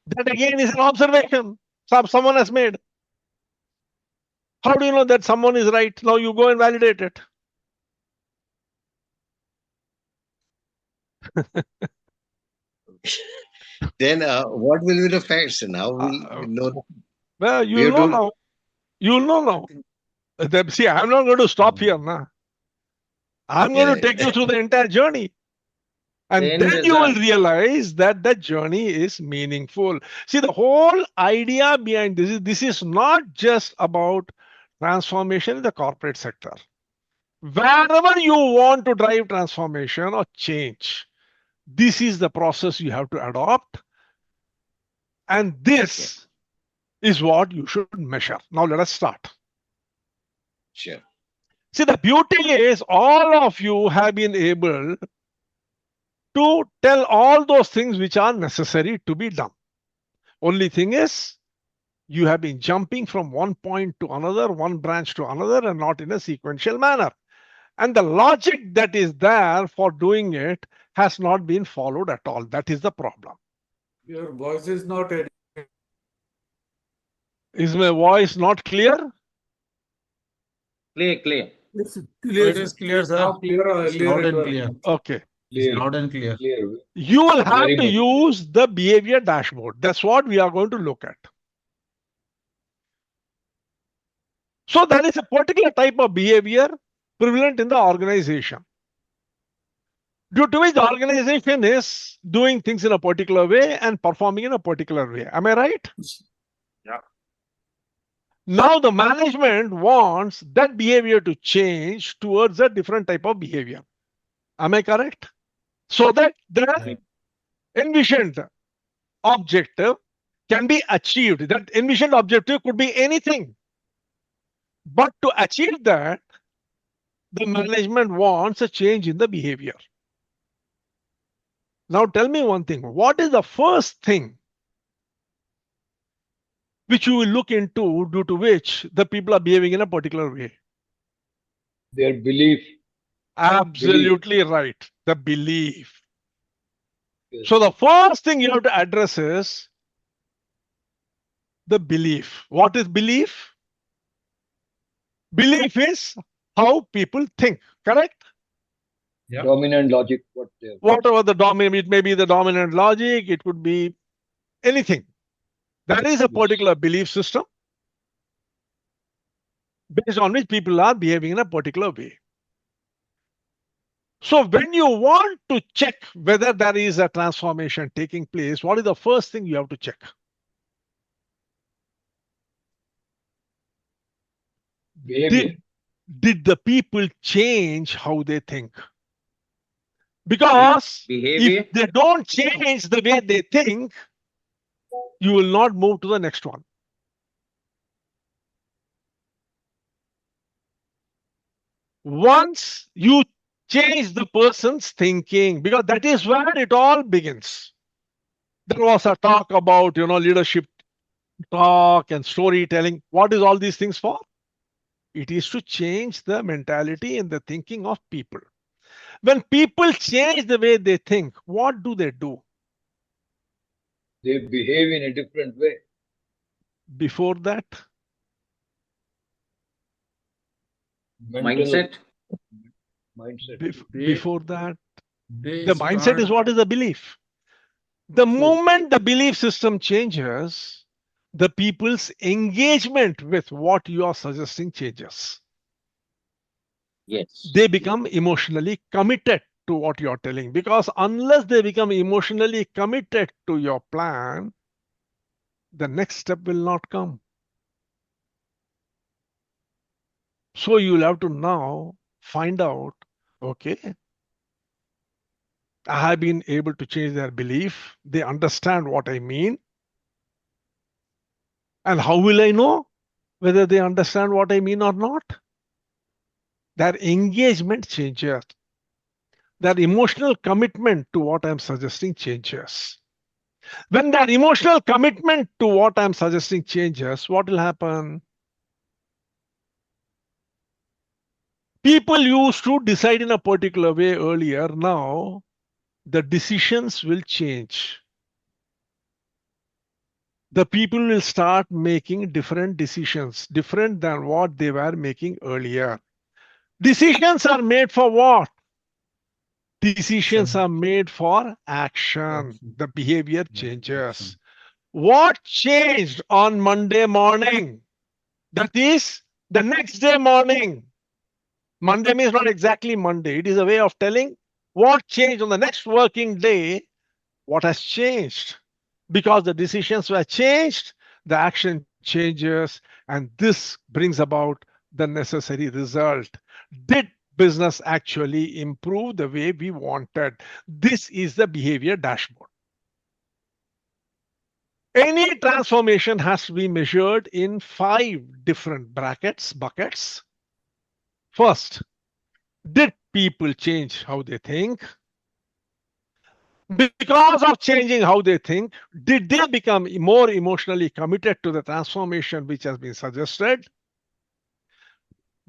That again is an observation someone has made. How do you know that someone is right? Now you go and validate it. Then what will be the facts and how will we know? Well, We you'll have know to. now. You'll know now. See, I'm not going to stop here now. I'm going to take you through the entire journey. And Then then you will result. realize that that journey is meaningful. See, the whole idea behind this is not just about transformation in the corporate sector. Wherever you want to drive transformation or change, this is the process you have to adopt. And this is what you should measure. Now, let us start. Sure. See, the beauty is all of you have been able to tell all those things which are necessary to be done. Only thing is, you have been jumping from one point to another, one branch to another, and not in a sequential manner. And the logic that is there for doing it has not been followed at all. That is the problem. Your voice is not edible. Is my voice not clear? Clear. Yes, Oh, clear, it sir. is clear, sir. Now clear, It's earlier loud it and was. clear. Okay. It's Clear, loud and clear. clear. You will have Very to much use the behavior dashboard. That's what we are going to look at. So there is a particular type of behavior prevalent in the organization, due to which the organization is doing things in a particular way and performing in a particular way. Am I right? Yeah. Now the management wants that behavior to change towards a different type of behavior. Am I correct? So that the envisioned objective can be achieved. That envisioned objective could be anything. But to achieve that, the management wants a change in the behavior. Now tell me one thing. What is the first thing which you will look into due to which the people are behaving in a particular way? their belief. Absolutely right. The belief. Yes. So the first thing you have to address is the belief. What is belief? Belief is how people think, correct? Yeah. Dominant logic, what they have. Whatever the dominant, it may be the dominant logic, it could be anything. That is a Yes. particular belief system based on which people are behaving in a particular way. So when you want to check whether there is a transformation taking place, what is the first thing you have to check? Behavior. Did the people change how they think? Because Behavior. if they don't change the way they think, you will not move to the next one. Once you change the person's thinking, because that is where it all begins. There was a talk about, leadership talk and storytelling. What is all these things for? It is to change the mentality and the thinking of people. When people change the way they think, what do? They behave in a different way. Before that, Mental Mindset. mindset. before that, They the mindset is what is the belief. The moment the belief system changes, the people's engagement with what you are suggesting changes. Yes. They become emotionally committed to what you're telling, because unless they become emotionally committed to your plan, the next step will not come. So you'll have to now find out, okay, I have been able to change their belief. They understand what I mean. And how will I know whether they understand what I mean or not? Their engagement changes. Their emotional commitment to what I'm suggesting changes. When that emotional commitment to what I'm suggesting changes, what will happen? People used to decide in a particular way earlier. Now, the decisions will change. The people will start making different decisions, different than what they were making earlier. Decisions are made for what? Decisions are made for action. The behavior changes. What changed on Monday morning? That is the next day morning. Monday means not exactly Monday. It is a way of telling what changed on the next working day, what has changed. Because the decisions were changed, the action changes, and this brings about the necessary result. Did business actually improve the way we wanted? This is the behavior dashboard. Any transformation has to be measured in 5 different buckets. First, did people change how they think? Because of changing how they think, did they become more emotionally committed to the transformation which has been suggested?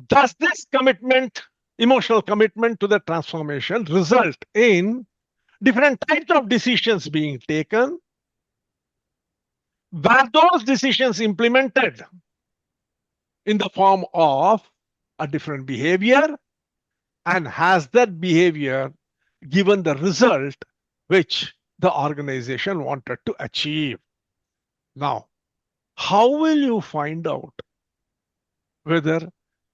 Does this commitment, emotional commitment to the transformation, result in different types of decisions being taken? Were those decisions implemented in the form of a different behavior? And has that behavior given the result which the organization wanted to achieve? Now, how will you find out whether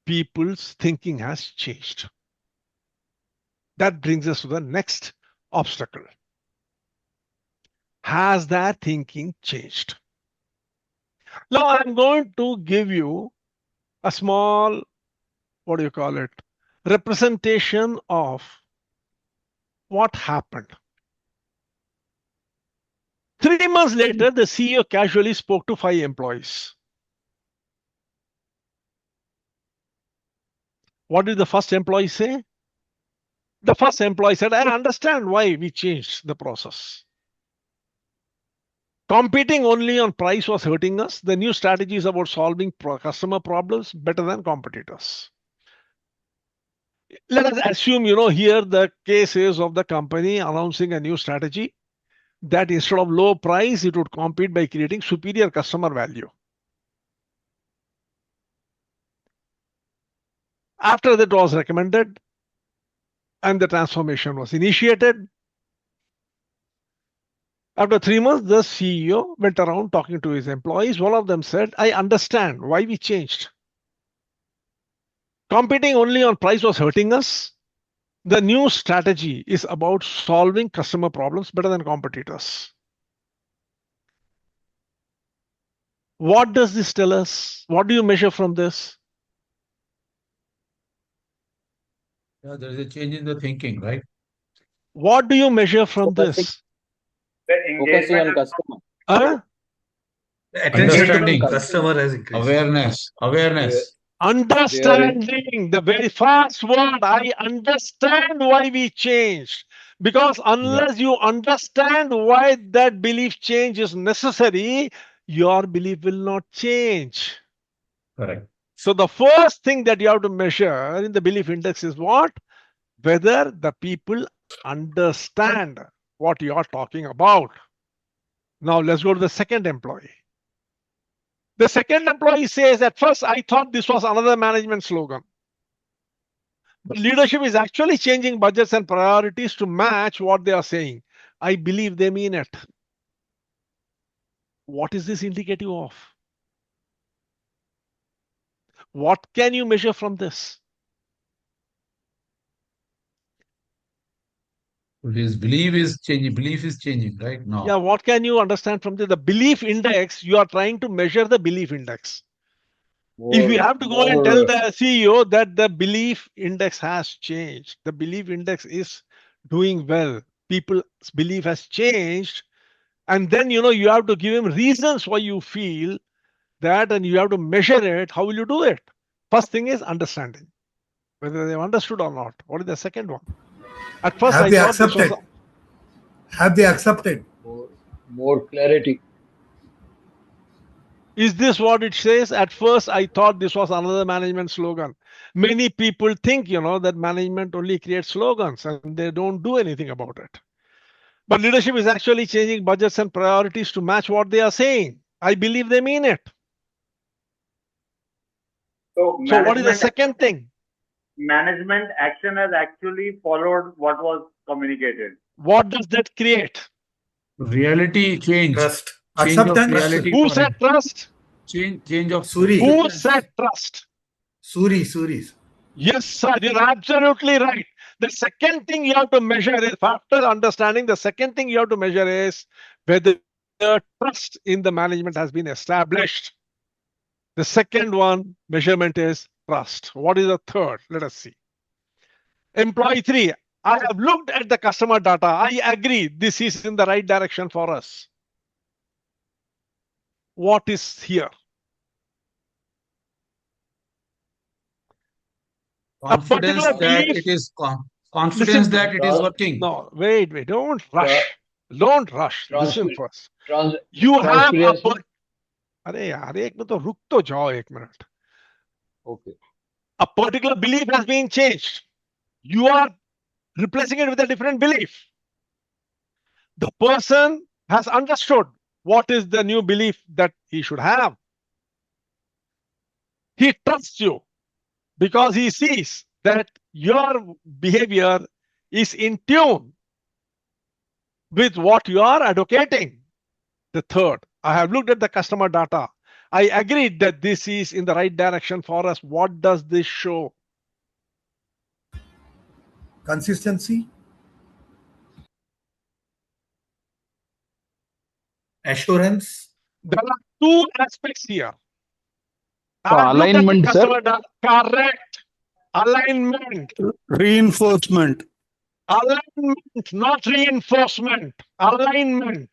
people's thinking has changed? That brings us to the next obstacle. Has their thinking changed? Now, I'm going to give you a small, what do you call it, representation of what happened. 3 months later, the CEO casually spoke to 5 employees. What did the first employee say? The first employee said, I understand why we changed the process. Competing only on price was hurting us. The new strategy is about solving customer problems better than competitors. Let us assume, here the case is of the company announcing a new strategy that instead of low price, it would compete by creating superior customer value. After that was recommended and the transformation was initiated, after 3 months, the CEO went around talking to his employees. One of them said, I understand why we changed. Competing only on price was hurting us. The new strategy is about solving customer problems better than competitors. What does this tell us? What do you measure from this? Yeah, there is a change in the thinking, right? What do you measure from this? The Focusing on engagement customer. Huh? The attention to Understanding, customer has increased. awareness. Understanding, the very first word, I understand why we changed. Because unless you understand why that belief change is necessary, your belief will not change. Correct. So the first thing that you have to measure in the belief index is what? Whether the people understand what you are talking about. Now let's go to the second employee. The second employee says, at first I thought this was another management slogan. But leadership is actually changing budgets and priorities to match what they are saying. I believe they mean it. What is this indicative of? What can you measure from this? His belief is changing. Belief is changing right now. Yeah, what can you understand from this? The belief index, you are trying to measure the belief index. If you have to go and tell the CEO that the belief index has changed, the belief index is doing well, people's belief has changed, and then you have to give him reasons why you feel that, and you have to measure it. How will you do it? First thing is understanding, whether they've understood or not. What is the second one? At first, Have I they thought accepted? this was Have they accepted? More clarity. Is this what it says? At first, I thought this was another management slogan. Many people think, that management only creates slogans and they don't do anything about it. But leadership is actually changing budgets and priorities to match what they are saying. I believe they mean it. So what is the second thing? Management action has actually followed what was communicated. What does that create? Reality change. Trust. Change of Acceptance. reality. Who for said him. trust? Change of Suri. Who said trust? Suri. Yes, sir, you're absolutely right. The second thing you have to measure is, after understanding, the second thing you have to measure is whether trust in the management has been established. The second one measurement is trust. What is the third? Let us see. Employee 3, I have looked at the customer data. I agree this is in the right direction for us. What is here? confidence that belief. it is confidence Listen, that it is working. No, wait, don't rush. Don't rush. Listen first. Trans You have a transparency. अरे यार एक minute तो रुक तो जाओ एक minute. Okay. A particular belief has been changed. You are replacing it with a different belief. The person has understood what is the new belief that he should have. He trusts you because he sees that your behavior is in tune with what you are advocating. The third, I have looked at the customer data. I agree that this is in the right direction for us. What does this show? Consistency. Assurance. There are two aspects here. So alignment, sir. Correct. Alignment. Reinforcement. Alignment, not reinforcement. Alignment.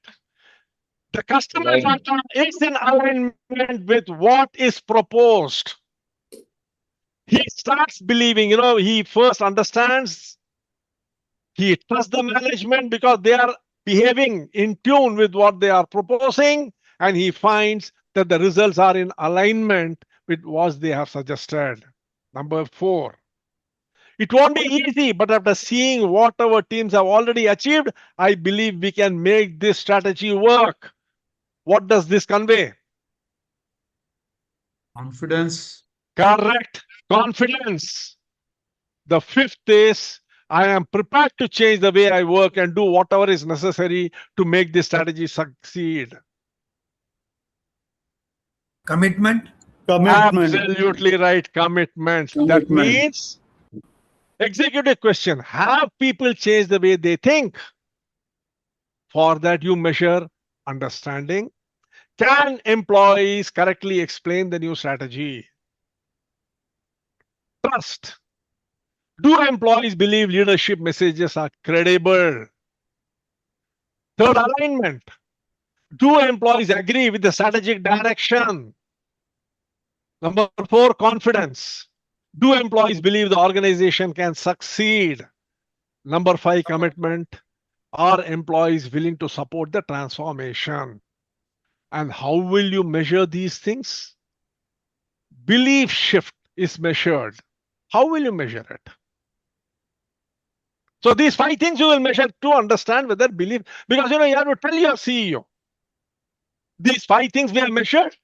The customer data is in alignment with what is proposed. He starts believing, he first understands, he trusts the management because they are behaving in tune with what they are proposing, and he finds that the results are in alignment with what they have suggested. Number 4. It won't be easy, but after seeing what our teams have already achieved, I believe we can make this strategy work. What does this convey? Confidence. Correct. Confidence. The 5th is, I am prepared to change the way I work and do whatever is necessary to make this strategy succeed. Commitment. Absolutely right. Commitment. That means, executive question, have people changed the way they think? For that, you measure understanding. Can employees correctly explain the new strategy? Trust. Do employees believe leadership messages are credible? Third, alignment. Do employees agree with the strategic direction? Number 4, confidence. Do employees believe the organization can succeed? Number 5, commitment. Are employees willing to support the transformation? And how will you measure these things? Belief shift is measured. How will you measure it? So these 5 things you will measure to understand whether belief, because you have to tell your CEO, these 5 things we have measured,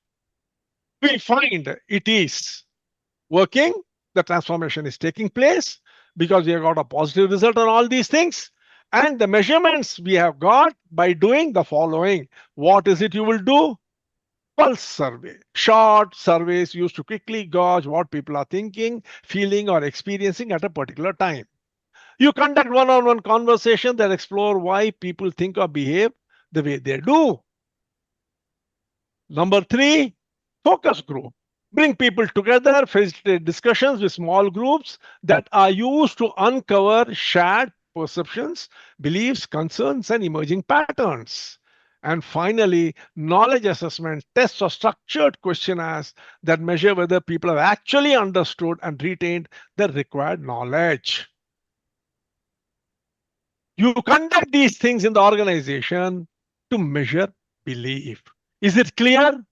we find it is working, the transformation is taking place because we have got a positive result on all these things. And the measurements we have got by doing the following. What is it you will do? Pulse survey. Short surveys used to quickly gauge what people are thinking, feeling, or experiencing at a particular time. You conduct one-on-one conversations that explore why people think or behave the way they do. Number 3, focus group. Bring people together, facilitate discussions with small groups that are used to uncover shared perceptions, beliefs, concerns, and emerging patterns. And finally, knowledge assessment tests or structured questionnaires that measure whether people have actually understood and retained the required knowledge. You conduct these things in the organization to measure belief. Is it clear?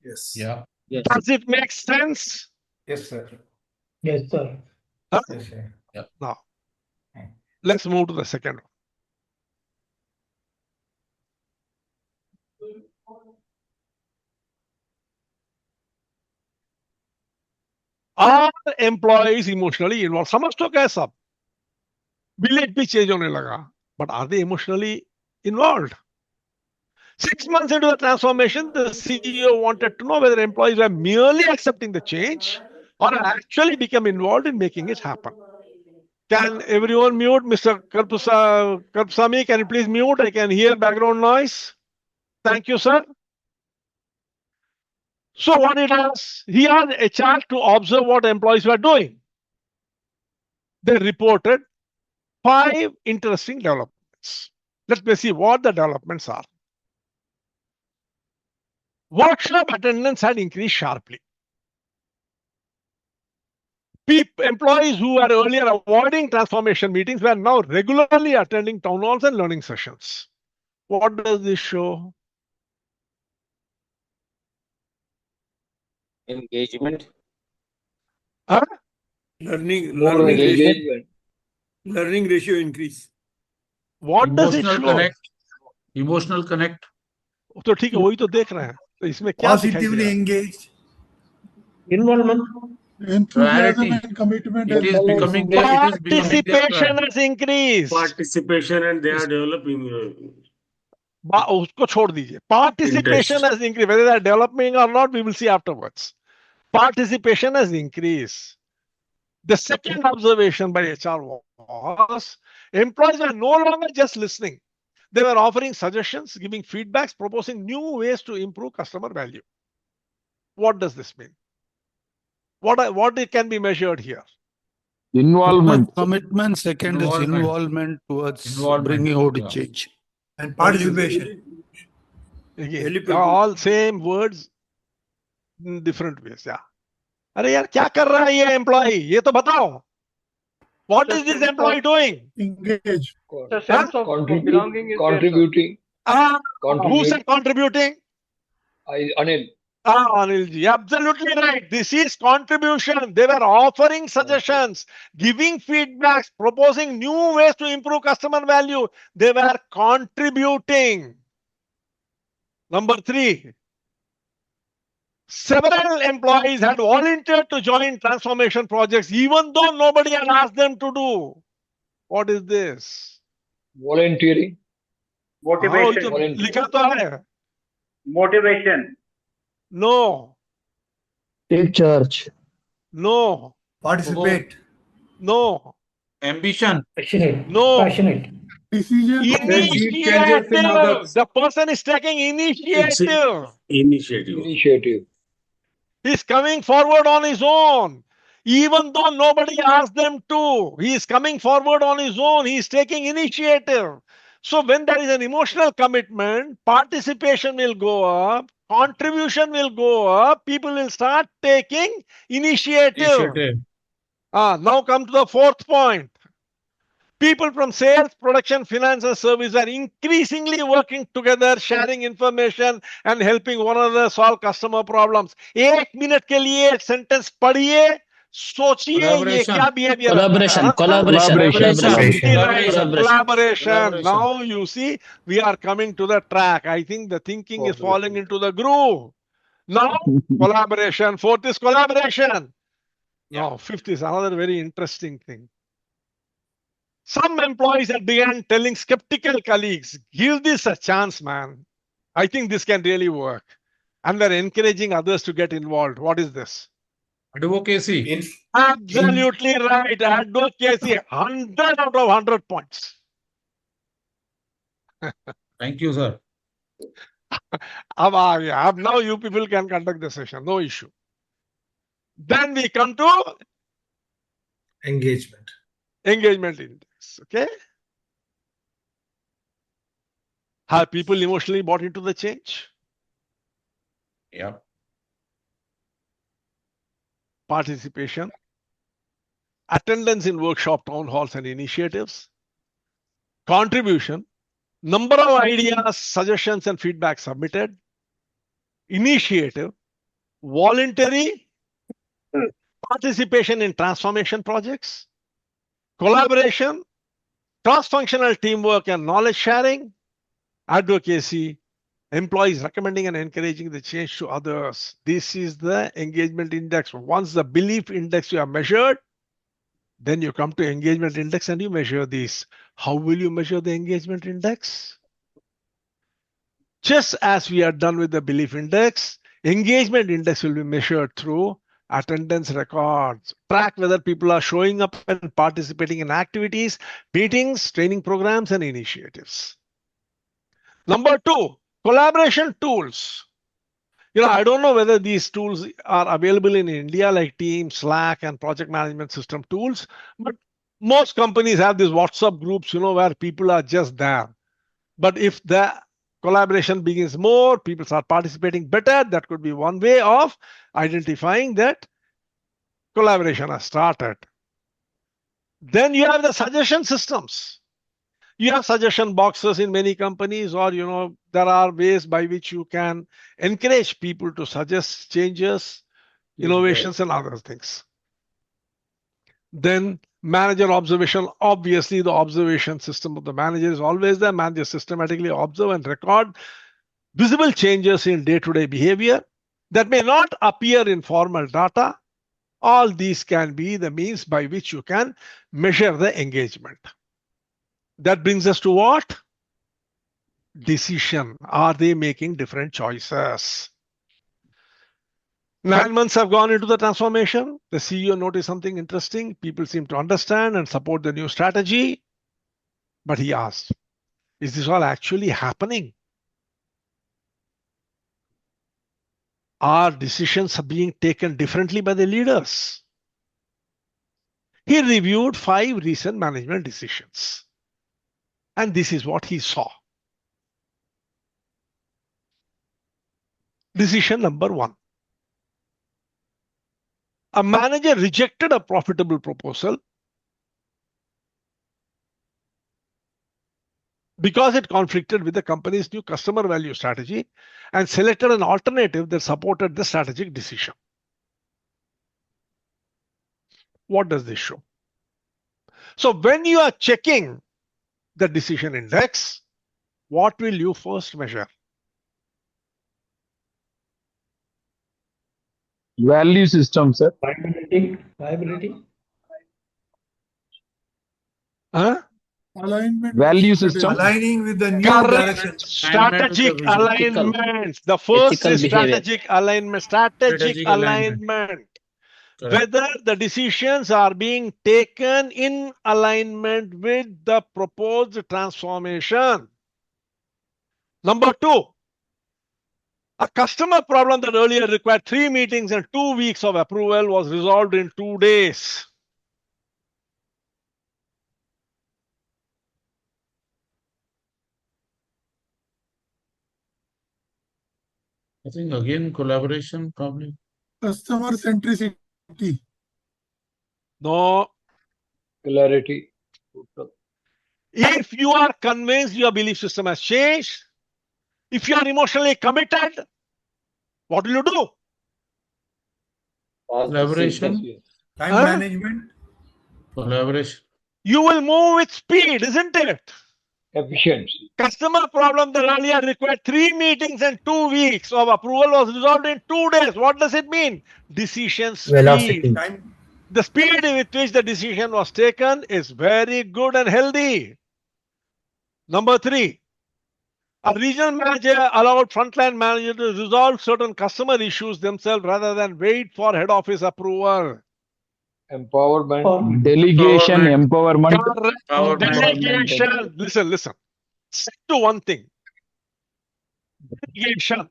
Yes. Yeah. Yes. Does it make sense? Yes, sir. Yes, sir. Huh? Yes, sir. Now, let's move to the second one. Are employees emotionally involved? समझ तो क्या सब? Belief भी change होने लगा. But are they emotionally involved? 6 months into the transformation, the CEO wanted to know whether employees were merely accepting the change or actually become involved in making it happen. Can everyone mute? Mr. Karpsami, can you please mute? I can hear background noise. Thank you, sir. So what it does, he had a chance to observe what employees were doing. They reported 5 interesting developments. Let me see what the developments are. Workshop attendance had increased sharply. Employees who were earlier avoiding transformation meetings were now regularly attending town halls and learning sessions. What does this show? Engagement. Huh? Learning engagement. learning ratio increase. What does it Emotional show? connect. Emotional connect. तो ठीक है वही तो देख रहे हैं तो इसमें क्या दिखाई दे Positively रहा है? engaged. Involvement. Enthusiasm Priority. and commitment. It is becoming their. It is becoming their Participation has increased. Participation and they are developing. उसको छोड़ दीजिए. Participation Interest. has increased. Whether they are developing or not, we will see afterwards. Participation has increased. The second observation by HR was employees were no longer just listening. They were offering suggestions, giving feedbacks, proposing new ways to improve customer value. What does this mean? What it can be measured here? Involvement. Commitment. Second is involvement towards bringing out a change. And participation. Again, all same words in different ways. Yeah. अरे यार क्या कर रहा है ये employ ये तो बताओ. What is this employee doing? Engage. The sense of belonging is contributing. Who said contributing? Anil. Anil ji, absolutely right. This is contribution. They were offering suggestions, giving feedbacks, proposing new ways to improve customer value. They were contributing. Number 3. Several employees had volunteered to join transformation projects even though nobody had asked them to do. What is this? Volunteering. Motivation. लिखा तो है. Motivation. No. Take charge. No. Participate. No. Ambition. Passionate. No. Passionate. Decision. Initiative. The person is taking initiative. Initiative. He's coming forward on his own. Even though nobody asked them to, he is coming forward on his own. He is taking initiative. So when there is an emotional commitment, participation will go up, contribution will go up, people will start taking initiative. Now come to the 4th point. People from sales, production, finance and service are increasingly working together, sharing information and helping one another solve customer problems. 1 minute के लिए एक sentence पढ़िए, सोचिए ये क्या behavior है. Collaboration. Now you see, we are coming to the track. I think the thinking is falling into the groove. Now, collaboration. 4th is collaboration. Now, 5th is another very interesting thing. Some employees had began telling skeptical colleagues, give this a chance, man. I think this can really work. And they're encouraging others to get involved. What is this? Advocacy. Absolutely right. Advocacy. 100 out of 100 points. Thank you, sir. Now you people can conduct the session. No issue. Then we come to Engagement. Engagement index. Okay. Have people emotionally bought into the change? Yeah. Participation, attendance in workshop, town halls and initiatives, contribution, number of ideas, suggestions and feedback submitted, initiative, voluntary participation in transformation projects, collaboration, cross-functional teamwork and knowledge sharing, advocacy, employees recommending and encouraging the change to others. This is the engagement index. Once the belief index you have measured, Then you come to engagement index and you measure these. How will you measure the engagement index? Just as we are done with the belief index, engagement index will be measured through attendance records, track whether people are showing up and participating in activities, meetings, training programs, and initiatives. Number two, collaboration tools. I don't know whether these tools are available in India, like Teams, Slack, and project management system tools, but most companies have these WhatsApp groups, where people are just there. But if the collaboration begins more, people start participating better, that could be one way of identifying that collaboration has started. Then you have the suggestion systems. You have suggestion boxes in many companies, or there are ways by which you can encourage people to suggest changes, innovations, and other things. Then manager observation. Obviously, the observation system of the manager is always there. Manager systematically observe and record visible changes in day-to-day behavior that may not appear in formal data. All these can be the means by which you can measure the engagement. That brings us to what? Decision. Are they making different choices? 9 months have gone into the transformation. The CEO noticed something interesting. People seem to understand and support the new strategy. But he asked, is this all actually happening? Are decisions being taken differently by the leaders? He reviewed 5 recent management decisions. And this is what he saw. Decision number 1. A manager rejected a profitable proposal because it conflicted with the company's new customer value strategy and selected an alternative that supported the strategic decision. What does this show? So when you are checking the decision index, what will you first measure? Value system, sir. Viability. Huh? Alignment. Value system. Aligning with the new Correct. direction. Strategic alignment. The first is strategic alignment. Strategic alignment. Whether the decisions are being taken in alignment with the proposed transformation. Number 2, a customer problem that earlier required 3 meetings and 2 weeks of approval was resolved in 2 days. I think again collaboration probably. Customer centricity. No. Clarity. If you are convinced your belief system has changed, if you are emotionally committed, what will you do? Collaboration. Time management. Collaboration. You will move with speed, isn't it? Efficiency. Customer problem that earlier required 3 meetings and 2 weeks of approval was resolved in 2 days. What does it mean? Decision speed. Velocity. The speed with which the decision was taken is very good and healthy. Number 3, a regional manager allowed frontline manager to resolve certain customer issues themselves rather than wait for head office approval. Empowerment. Delegation, empowerment. Delegation. Listen. Stick to one thing. Delegation.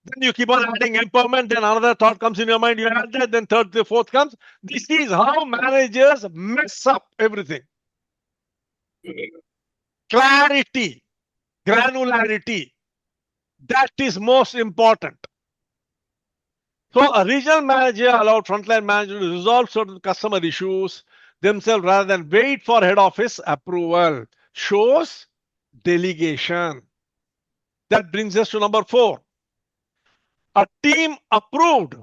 Then you keep on adding empowerment, then another thought comes in your mind, you add that, then third, the fourth comes. This is how managers mess up everything. Clarity, granularity, that is most important. So a regional manager allowed frontline manager to resolve certain customer issues themselves rather than wait for head office approval. Shows delegation. That brings us to number 4. A team approved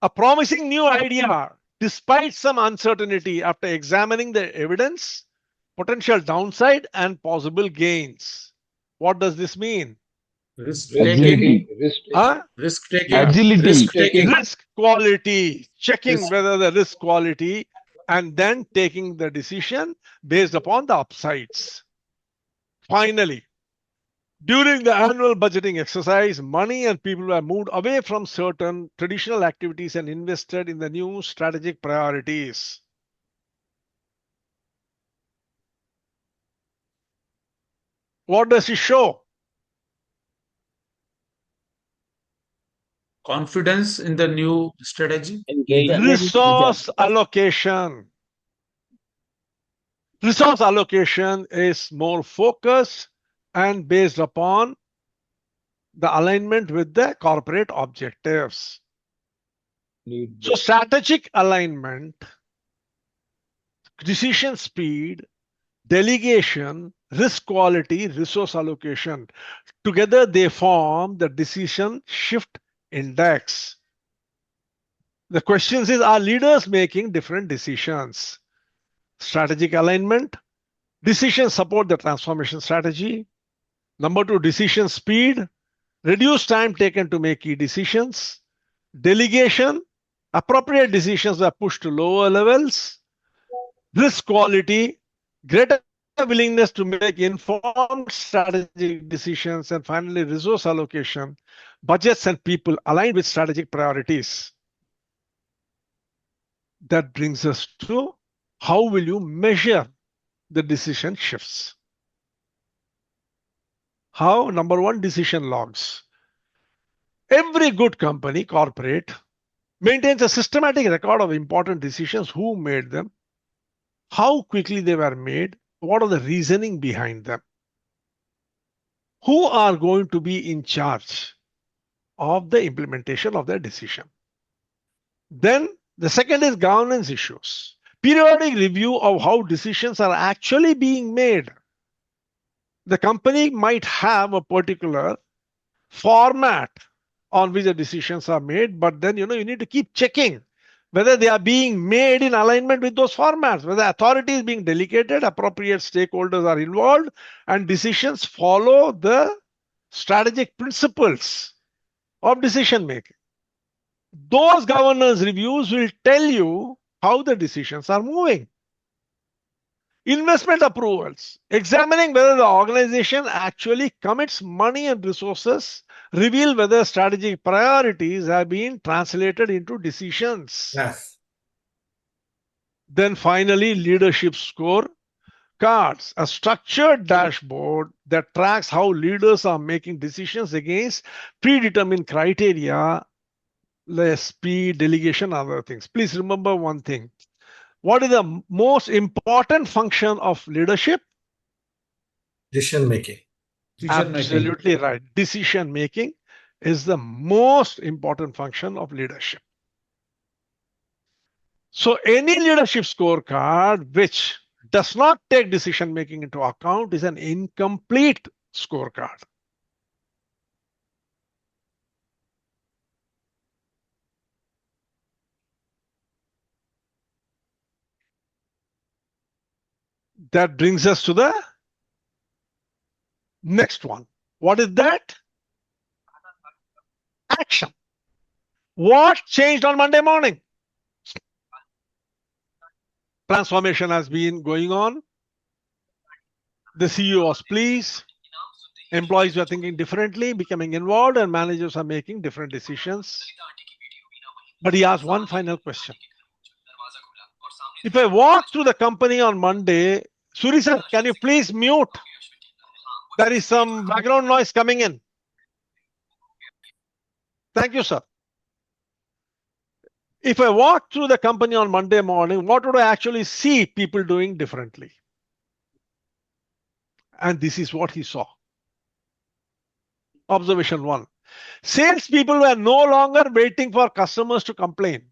a promising new idea despite some uncertainty after examining the evidence, potential downside, and possible gains. What does this mean? Agility. Risk-taking. Agility. Risk-taking. Risk quality, checking whether the risk quality and then taking the decision based upon the upsides. Finally, during the annual budgeting exercise, money and people were moved away from certain traditional activities and invested in the new strategic priorities. What does it show? Confidence in the new strategy. Resource allocation. Resource allocation is more focused and based upon the alignment with the corporate objectives. So strategic alignment, decision speed, delegation, risk quality, resource allocation. Together they form the decision shift index. The question is, are leaders making different decisions? Strategic alignment, decisions support the transformation strategy. Number 2, decision speed, reduce time taken to make key decisions. Delegation, appropriate decisions are pushed to lower levels. Risk quality, greater willingness to make informed strategic decisions. And finally, resource allocation, budgets and people aligned with strategic priorities. That brings us to how will you measure the decision shifts? How? Number 1, decision logs. Every good company, corporate, maintains a systematic record of important decisions, who made them, how quickly they were made, what are the reasoning behind them, who are going to be in charge of the implementation of their decision. Then the second is governance issues. Periodic review of how decisions are actually being made. The company might have a particular format on which the decisions are made, but then you need to keep checking whether they are being made in alignment with those formats, whether authority is being delegated, appropriate stakeholders are involved, and decisions follow the strategic principles of decision making. Those governance reviews will tell you how the decisions are moving. Investment approvals, examining whether the organization actually commits money and resources, reveal whether strategic priorities have been translated into decisions. Yes. Then finally, leadership score cards, a structured dashboard that tracks how leaders are making decisions against predetermined criteria, like speed, delegation, other things. Please remember one thing. What is the most important function of leadership? Decision making. Absolutely right. Decision making is the most important function of leadership. So any leadership scorecard which does not take decision making into account is an incomplete scorecard. That brings us to the next one. What is that? Action. What changed on Monday morning? Transformation has been going on. The CEO was pleased. Employees were thinking differently, becoming involved, and managers are making different decisions. But he asked one final question. If I walk through the company on Monday, Suri sir, can you please mute? There is some background noise coming in. Thank you, sir. If I walk through the company on Monday morning, what would I actually see people doing differently? And this is what he saw. Observation 1. Salespeople were no longer waiting for customers to complain.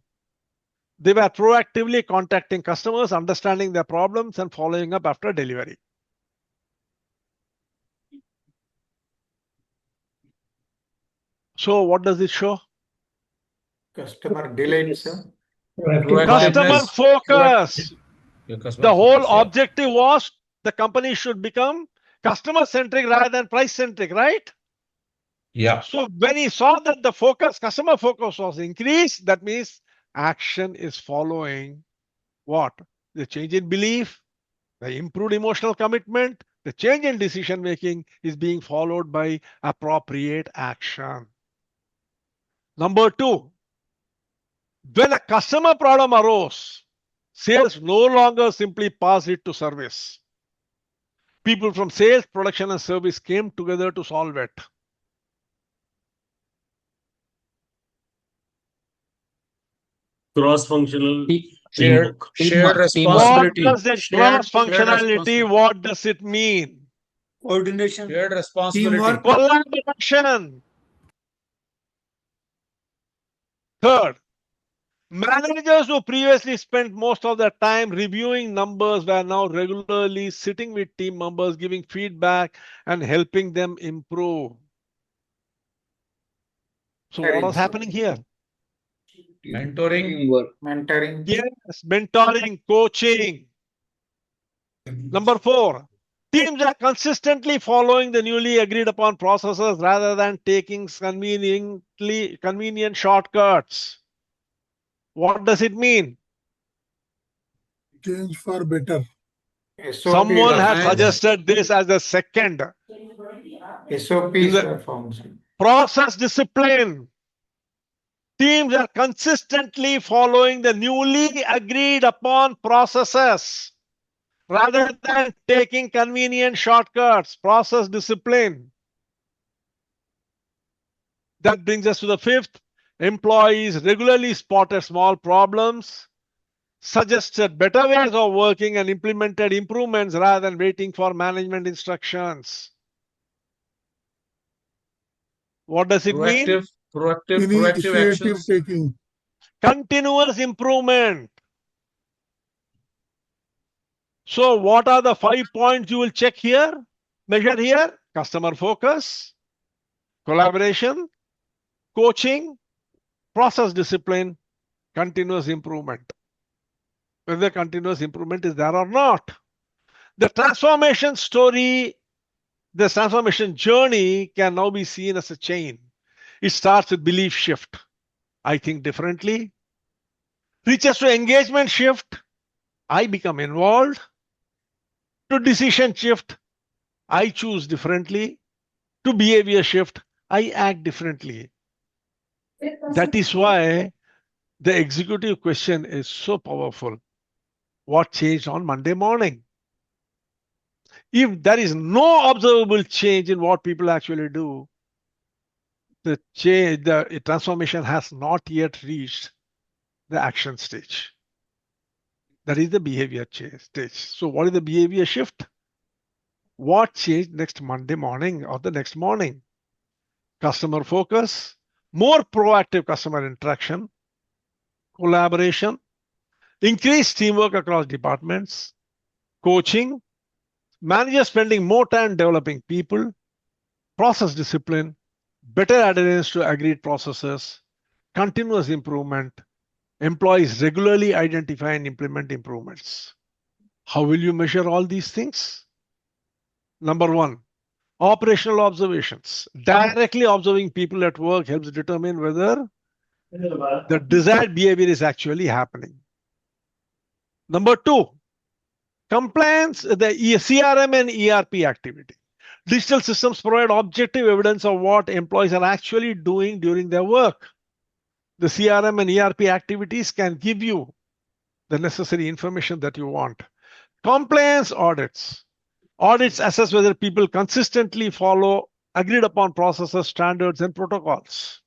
They were proactively contacting customers, understanding their problems, and following up after delivery. So what does it show? Customer delight, sir. Customer focus. The whole objective was the company should become customer centric rather than price centric, right? Yeah. So when he saw that the focus, customer focus was increased, that means action is following what? The change in belief, the improved emotional commitment, the change in decision making is being followed by appropriate action. Number two, when a customer problem arose, sales no longer simply passed it to service. People from sales, production, and service came together to solve it. Cross-functional Shared What responsibility. does that cross functionality? What does it mean? Coordination. Shared responsibility. Teamwork. Collaboration. Third, managers who previously spent most of their time reviewing numbers were now regularly sitting with team members, giving feedback and helping them improve. So what was happening here? Mentoring. Teamwork. Mentoring. Yes, mentoring, coaching. Number four, teams are consistently following the newly agreed upon processes rather than taking convenient shortcuts. What does it mean? Change for better. Someone had suggested this as a second. SOPs are formed. Process discipline. Teams are consistently following the newly agreed upon processes rather than taking convenient shortcuts. Process discipline. That brings us to the fifth. Employees regularly spotted small problems, suggested better ways of working, and implemented improvements rather than waiting for management instructions. What does it mean? Proactive Initiative actions. taking. Continuous improvement. So what are the 5 points you will check here, measure here? Customer focus, collaboration, coaching, process discipline, continuous improvement. Whether continuous improvement is there or not. The transformation story, the transformation journey can now be seen as a chain. It starts with belief shift. I think differently. Reaches to engagement shift. I become involved. To decision shift. I choose differently. To behavior shift. I act differently. That is why the executive question is so powerful. What changed on Monday morning? If there is no observable change in what people actually do, the transformation has not yet reached the action stage. That is the behavior stage. So what is the behavior shift? What changed next Monday morning or the next morning? Customer focus, more proactive customer interaction, collaboration, increased teamwork across departments, coaching, managers spending more time developing people, process discipline, better adherence to agreed processes, continuous improvement, employees regularly identify and implement improvements. How will you measure all these things? Number one, operational observations. Directly observing people at work helps determine whether the desired behavior is actually happening. Number two, compliance, the CRM and ERP activity. Digital systems provide objective evidence of what employees are actually doing during their work. The CRM and ERP activities can give you the necessary information that you want. Compliance audits. Audits assess whether people consistently follow agreed upon processes, standards, and protocols.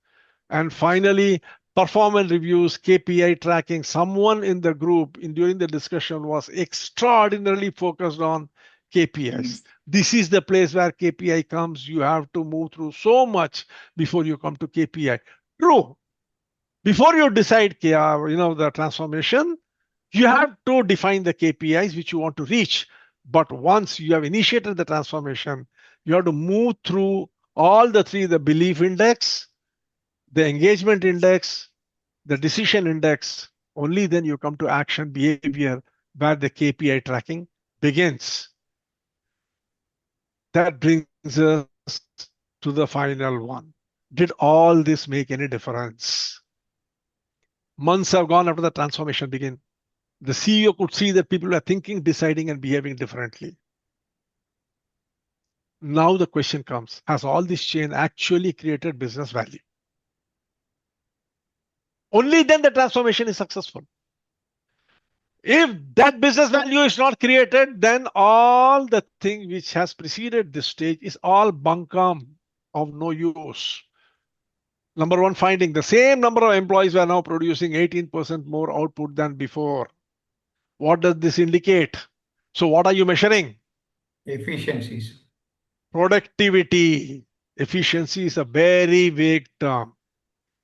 And finally, performance reviews, KPI tracking. Someone in the group during the discussion was extraordinarily focused on KPIs. This is the place where KPI comes. You have to move through so much before you come to KPI. True. Before you decide, the transformation, you have to define the KPIs which you want to reach. But once you have initiated the transformation, you have to move through all the three, the belief index, the engagement index, the decision index. Only then you come to action behavior where the KPI tracking begins. That brings us to the final one. Did all this make any difference? Months have gone after the transformation began. The CEO could see that people were thinking, deciding, and behaving differently. Now the question comes, has all this change actually created business value? Only then the transformation is successful. If that business value is not created, then all the thing which has preceded this stage is all bunkum of no use. Number one finding, the same number of employees were now producing 18% more output than before. What does this indicate? So what are you measuring? Efficiencies. Productivity. Efficiency is a very vague term.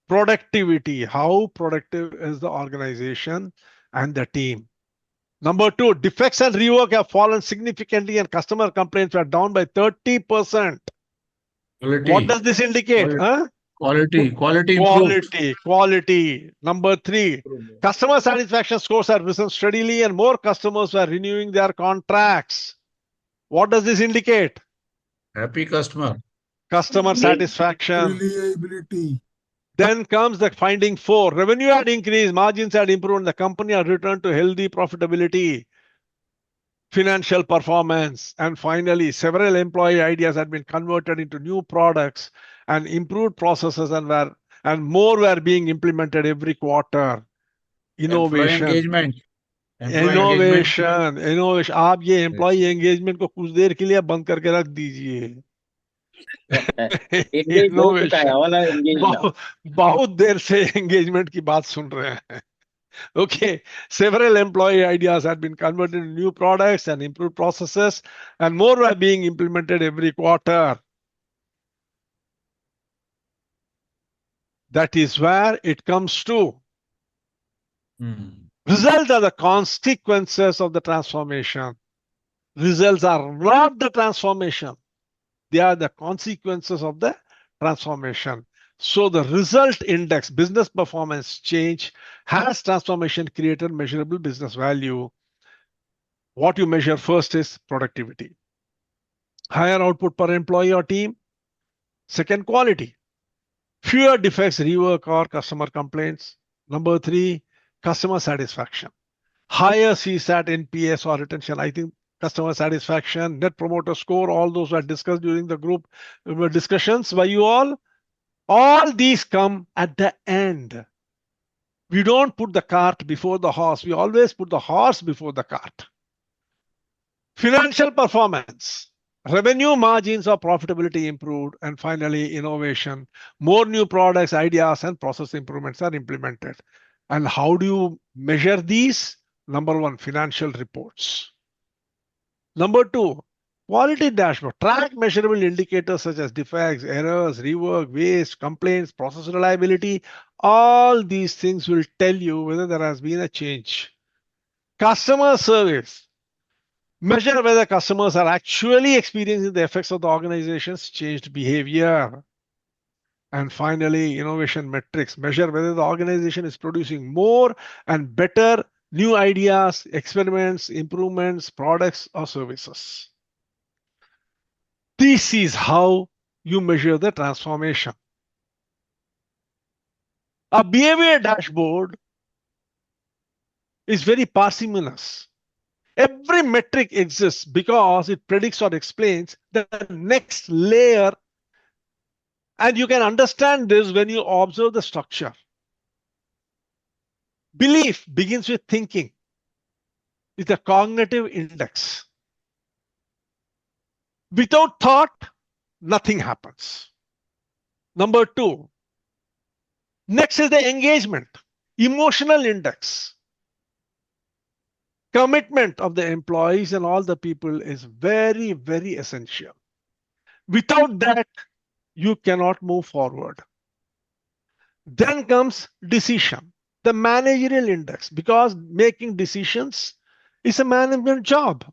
Productivity. How productive is the organization and the team? Number two, defects and rework have fallen significantly and customer complaints were down by 30%. Quality. What does this indicate? Quality improved. Quality. Number three, customer satisfaction scores have risen steadily and more customers are renewing their contracts. What does this indicate? Happy customer. Customer satisfaction. Reliability. Then comes the finding four. Revenue had increased, margins had improved, and the company had returned to healthy profitability, financial performance. And finally, several employee ideas had been converted into new products and improved processes and more were being implemented every quarter. Innovation. Innovation. आप ये employee engagement को कुछ देर के लिए बंद करके रख दीजिए. बहुत देर से engagement की बात सुन रहे हैं. Okay, several employee ideas had been converted into new products and improved processes, and more were being implemented every quarter. That is where it comes to. Results are the consequences of the transformation. Results are not the transformation. They are the consequences of the transformation. So the result index, business performance change, has transformation created measurable business value. What you measure first is productivity. Higher output per employee or team. Second, quality. Fewer defects, rework, or customer complaints. Number three, customer satisfaction. Higher CSAT, NPS, or retention. I think customer satisfaction, net promoter score, all those were discussed during the group discussions by you all. All these come at the end. We don't put the cart before the horse. We always put the horse before the cart. Financial performance. Revenue margins or profitability improved. And finally, innovation. More new products, ideas, and process improvements are implemented. And how do you measure these? Number one, financial reports. Number two, quality dashboard. Track measurable indicators such as defects, errors, rework, waste, complaints, process reliability. All these things will tell you whether there has been a change. Customer service. Measure whether customers are actually experiencing the effects of the organization's changed behavior. And finally, innovation metrics. Measure whether the organization is producing more and better new ideas, experiments, improvements, products, or services. This is how you measure the transformation. A behavior dashboard is very parsimonious. Every metric exists because it predicts or explains the next layer. And you can understand this when you observe the structure. Belief begins with thinking. It's a cognitive index. Without thought, nothing happens. Number two. Next is the engagement, emotional index. Commitment of the employees and all the people is very, very essential. Without that, you cannot move forward. Then comes decision, the managerial index, because making decisions is a management job.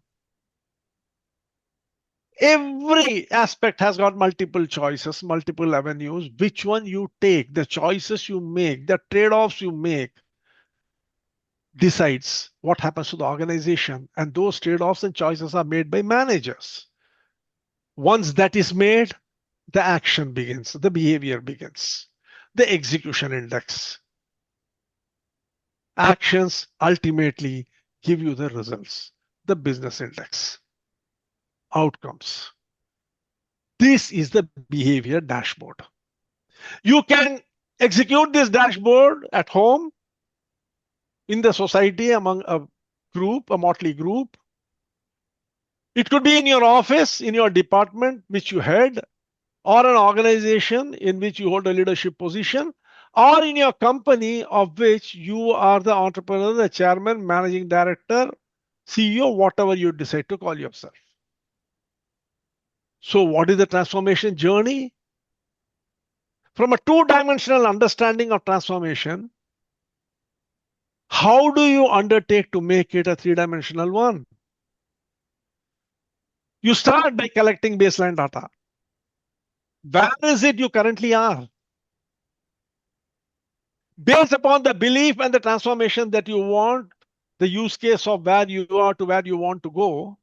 Every aspect has got multiple choices, multiple avenues. Which one you take, the choices you make, the trade-offs you make decides what happens to the organization. And those trade-offs and choices are made by managers. Once that is made, the action begins, the behavior begins, the execution index. Actions ultimately give you the results, the business index, outcomes. This is the behavior dashboard. You can execute this dashboard at home, in the society, among a group, a motley group. It could be in your office, in your department, which you head, or an organization in which you hold a leadership position, or in your company of which you are the entrepreneur, the chairman, managing director, CEO, whatever you decide to call yourself. So, what is the transformation journey? From a two-dimensional understanding of transformation, how do you undertake to make it a three-dimensional one? You start by collecting baseline data. Where is it you currently are? Based upon the belief and the transformation that you want, the use case of where you are to where you want to go,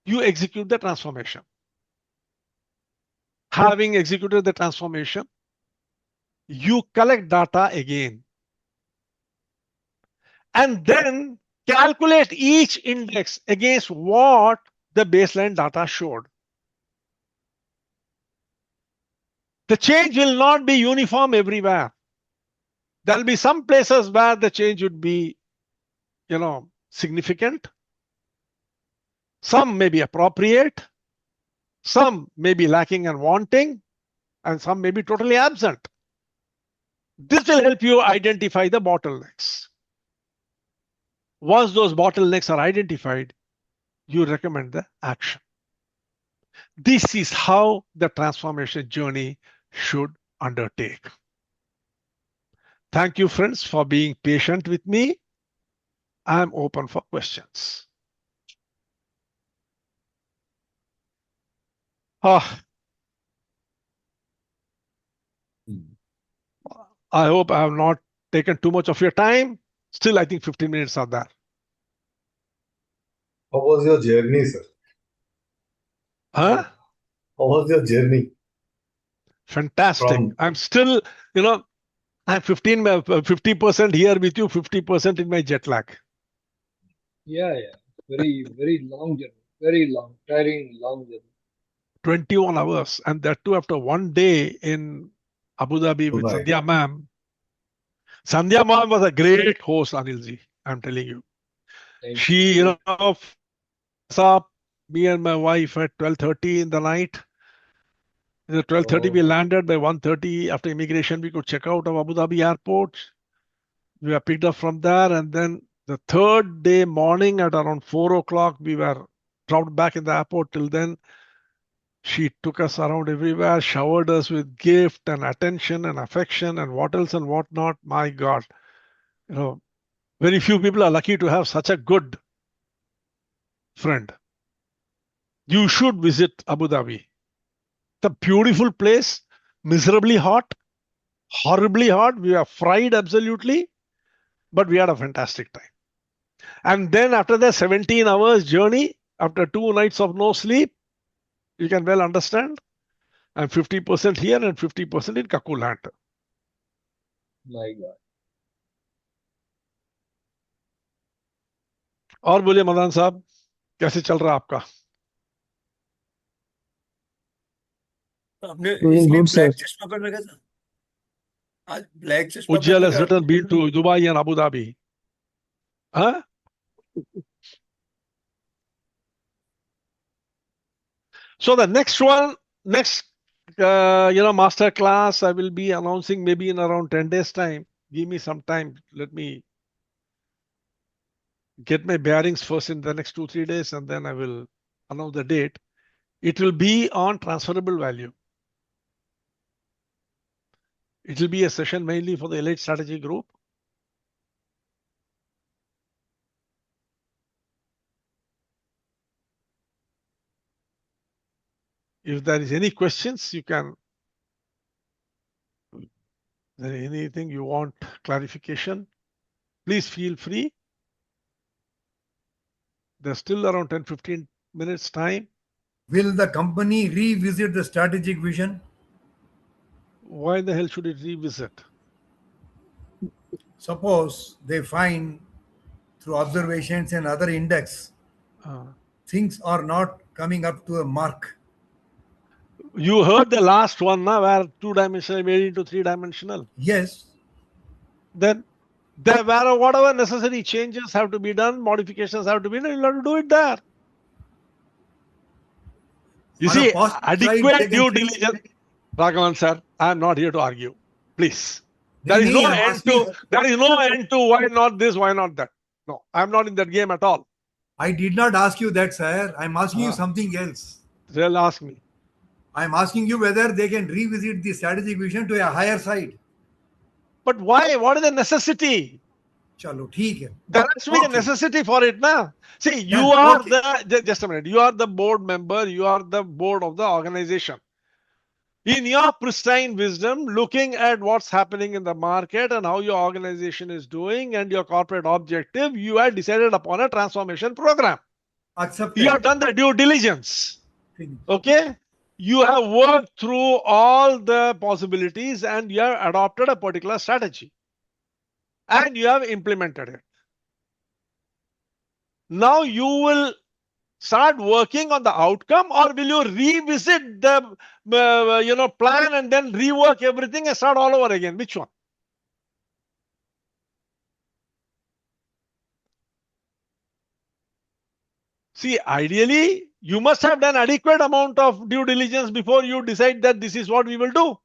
you execute the transformation. Having executed the transformation, you collect data again. And then calculate each index against what the baseline data showed. The change will not be uniform everywhere. There will be some places where the change would be, significant. Some may be appropriate. Some may be lacking and wanting, and some may be totally absent. This will help you identify the bottlenecks. Once those bottlenecks are identified, you recommend the action. This is how the transformation journey should undertake. Thank you, friends, for being patient with me. I'm open for questions. I hope I have not taken too much of your time. Still, I think 15 minutes are there. How was your journey, sir? Huh? How was your journey? Fantastic. I'm still, I'm 50% here with you, 50% in my jet lag. Yeah. Very, very long journey. Very long, tiring, long journey. 21 hours. And that too after one day in Abu Dhabi with Sandhya ma'am. Sandhya ma'am was a great host, Anilji. I'm telling you. She, up me and my wife at 12:30 in the night. At 12:30 we landed. By 1:30 after immigration we could check out of Abu Dhabi airport. We were picked up from there, and then the third day morning at around 4 o'clock we were dropped back in the airport. Till then she took us around everywhere, showered us with gift and attention and affection and what else and what not. My God, very few people are lucky to have such a good friend. You should visit Abu Dhabi. It's a beautiful place, miserably hot, horribly hot. We were fried absolutely, but we had a fantastic time. And then after the 17 hours journey, after 2 nights of no sleep, you can well understand, I'm 50% here and 50% in Kakuland. My God. और बोलिए मदान साहब, कैसे चल रहा आपका? आपने Doing इसलिए good, sir. Black चश्मा कर रखा था आज ब्लैक चश्मा Ujjal has पहन written been to Dubai and Abu Dhabi. Huh? So the next master class I will be announcing maybe in around 10 days time. Give me some time. Let me get my bearings first in the next 2-3 days, and then I will announce the date. It will be on transferable value. It will be a session mainly for the elite strategy group. If there is any questions, you can. Is there anything you want clarification? Please feel free. There's still around 10-15 minutes time. will the company revisit the strategic vision? Why the hell should it revisit? Suppose they find through observations and other index, things are not coming up to a mark. You heard the last one now, where 2-dimensional made into 3-dimensional. Yes. Then there where whatever necessary changes have to be done, modifications have to be done, you'll have to do it there. You On a see, positive side, adequate they can due think- diligence. Raghavan sir, I am not here to argue. Please. There is no end to why not this, why not that. No, I'm not in that game at all. I did not ask you that, sir. I'm asking you something else. They'll ask me. I'm asking you whether they can revisit the strategic vision to a higher side. But why? What is the necessity? Chalo, theek hai. There has to be a necessity for it now. See, you are just a minute. You are the board member. You are the board of the organization. In your pristine wisdom, looking at what's happening in the market and how your organization is doing and your corporate objective, you have decided upon a transformation program. Accepted. You have done the due diligence. Okay? You have worked through all the possibilities and you have adopted a particular strategy. And you have implemented it. Now you will start working on the outcome, or will you revisit the plan and then rework everything and start all over again? Which one? See, ideally, you must have done adequate amount of due diligence before you decide that this is what we will do.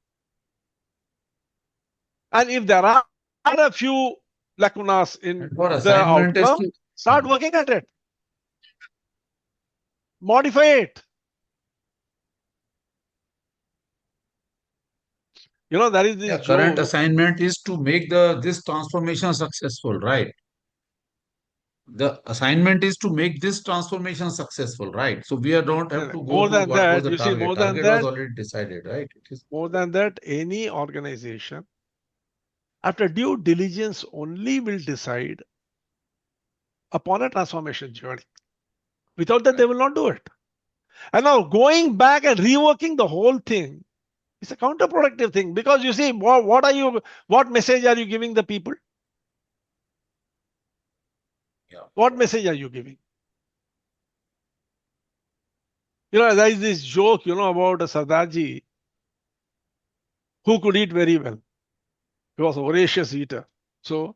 And if there are a few lacunas in the outcome, start working at it. Modify it. There is this current assignment is to make this transformation successful, right? The assignment is to make this transformation successful, right? So we don't have to go to what was the target. Target was already decided, right? It is more than that. Any organization, after due diligence only, will decide upon a transformation journey. Without that, they will not do it. And now going back and reworking the whole thing is a counterproductive thing, because you see, what message are you giving the people? What message are you giving? There is this joke, about a Sardarji who could eat very well. He was a voracious eater. So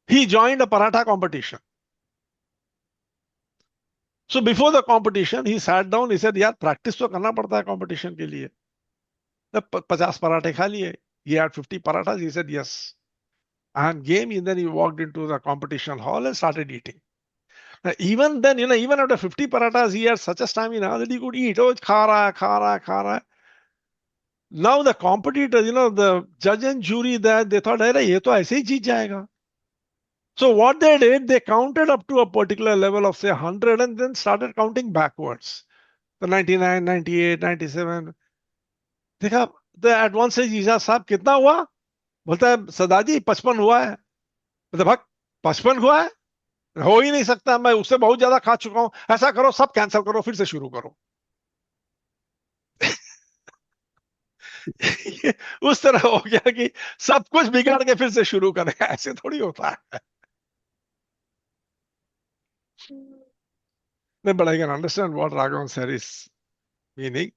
he joined a paratha competition. So before the competition, he sat down, he said, yaar, practice to karna padta hai competition ke liye. The 50 parathe kha liye. He had 50 parathas. He said, yes, I am game. And then he walked into the competition hall and started eating. Even then, even after 50 parathas, he had such a stamina that he could eat. Oh, kha raha. Now the competitors, the judge and jury, that they thought, ye to aise hi jeet jayega. So what they did, they counted up to a particular level of say 100 and then started counting backwards. The 99, 98, 97. देखा, at one stage, ईजा साहब कितना हुआ? बोलता है सदाजी 55 हुआ है. मतलब भाग 55 हुआ है? हो ही नहीं सकता, मैं उससे बहुत ज्यादा खा चुका हूं. ऐसा करो, सब कैंसिल करो, फिर से शुरू करो. उस तरह हो गया कि सब कुछ बिगाड़ के फिर से शुरू करें. ऐसे थोड़ी होता है. But I can understand what Raghavan sir is meaning.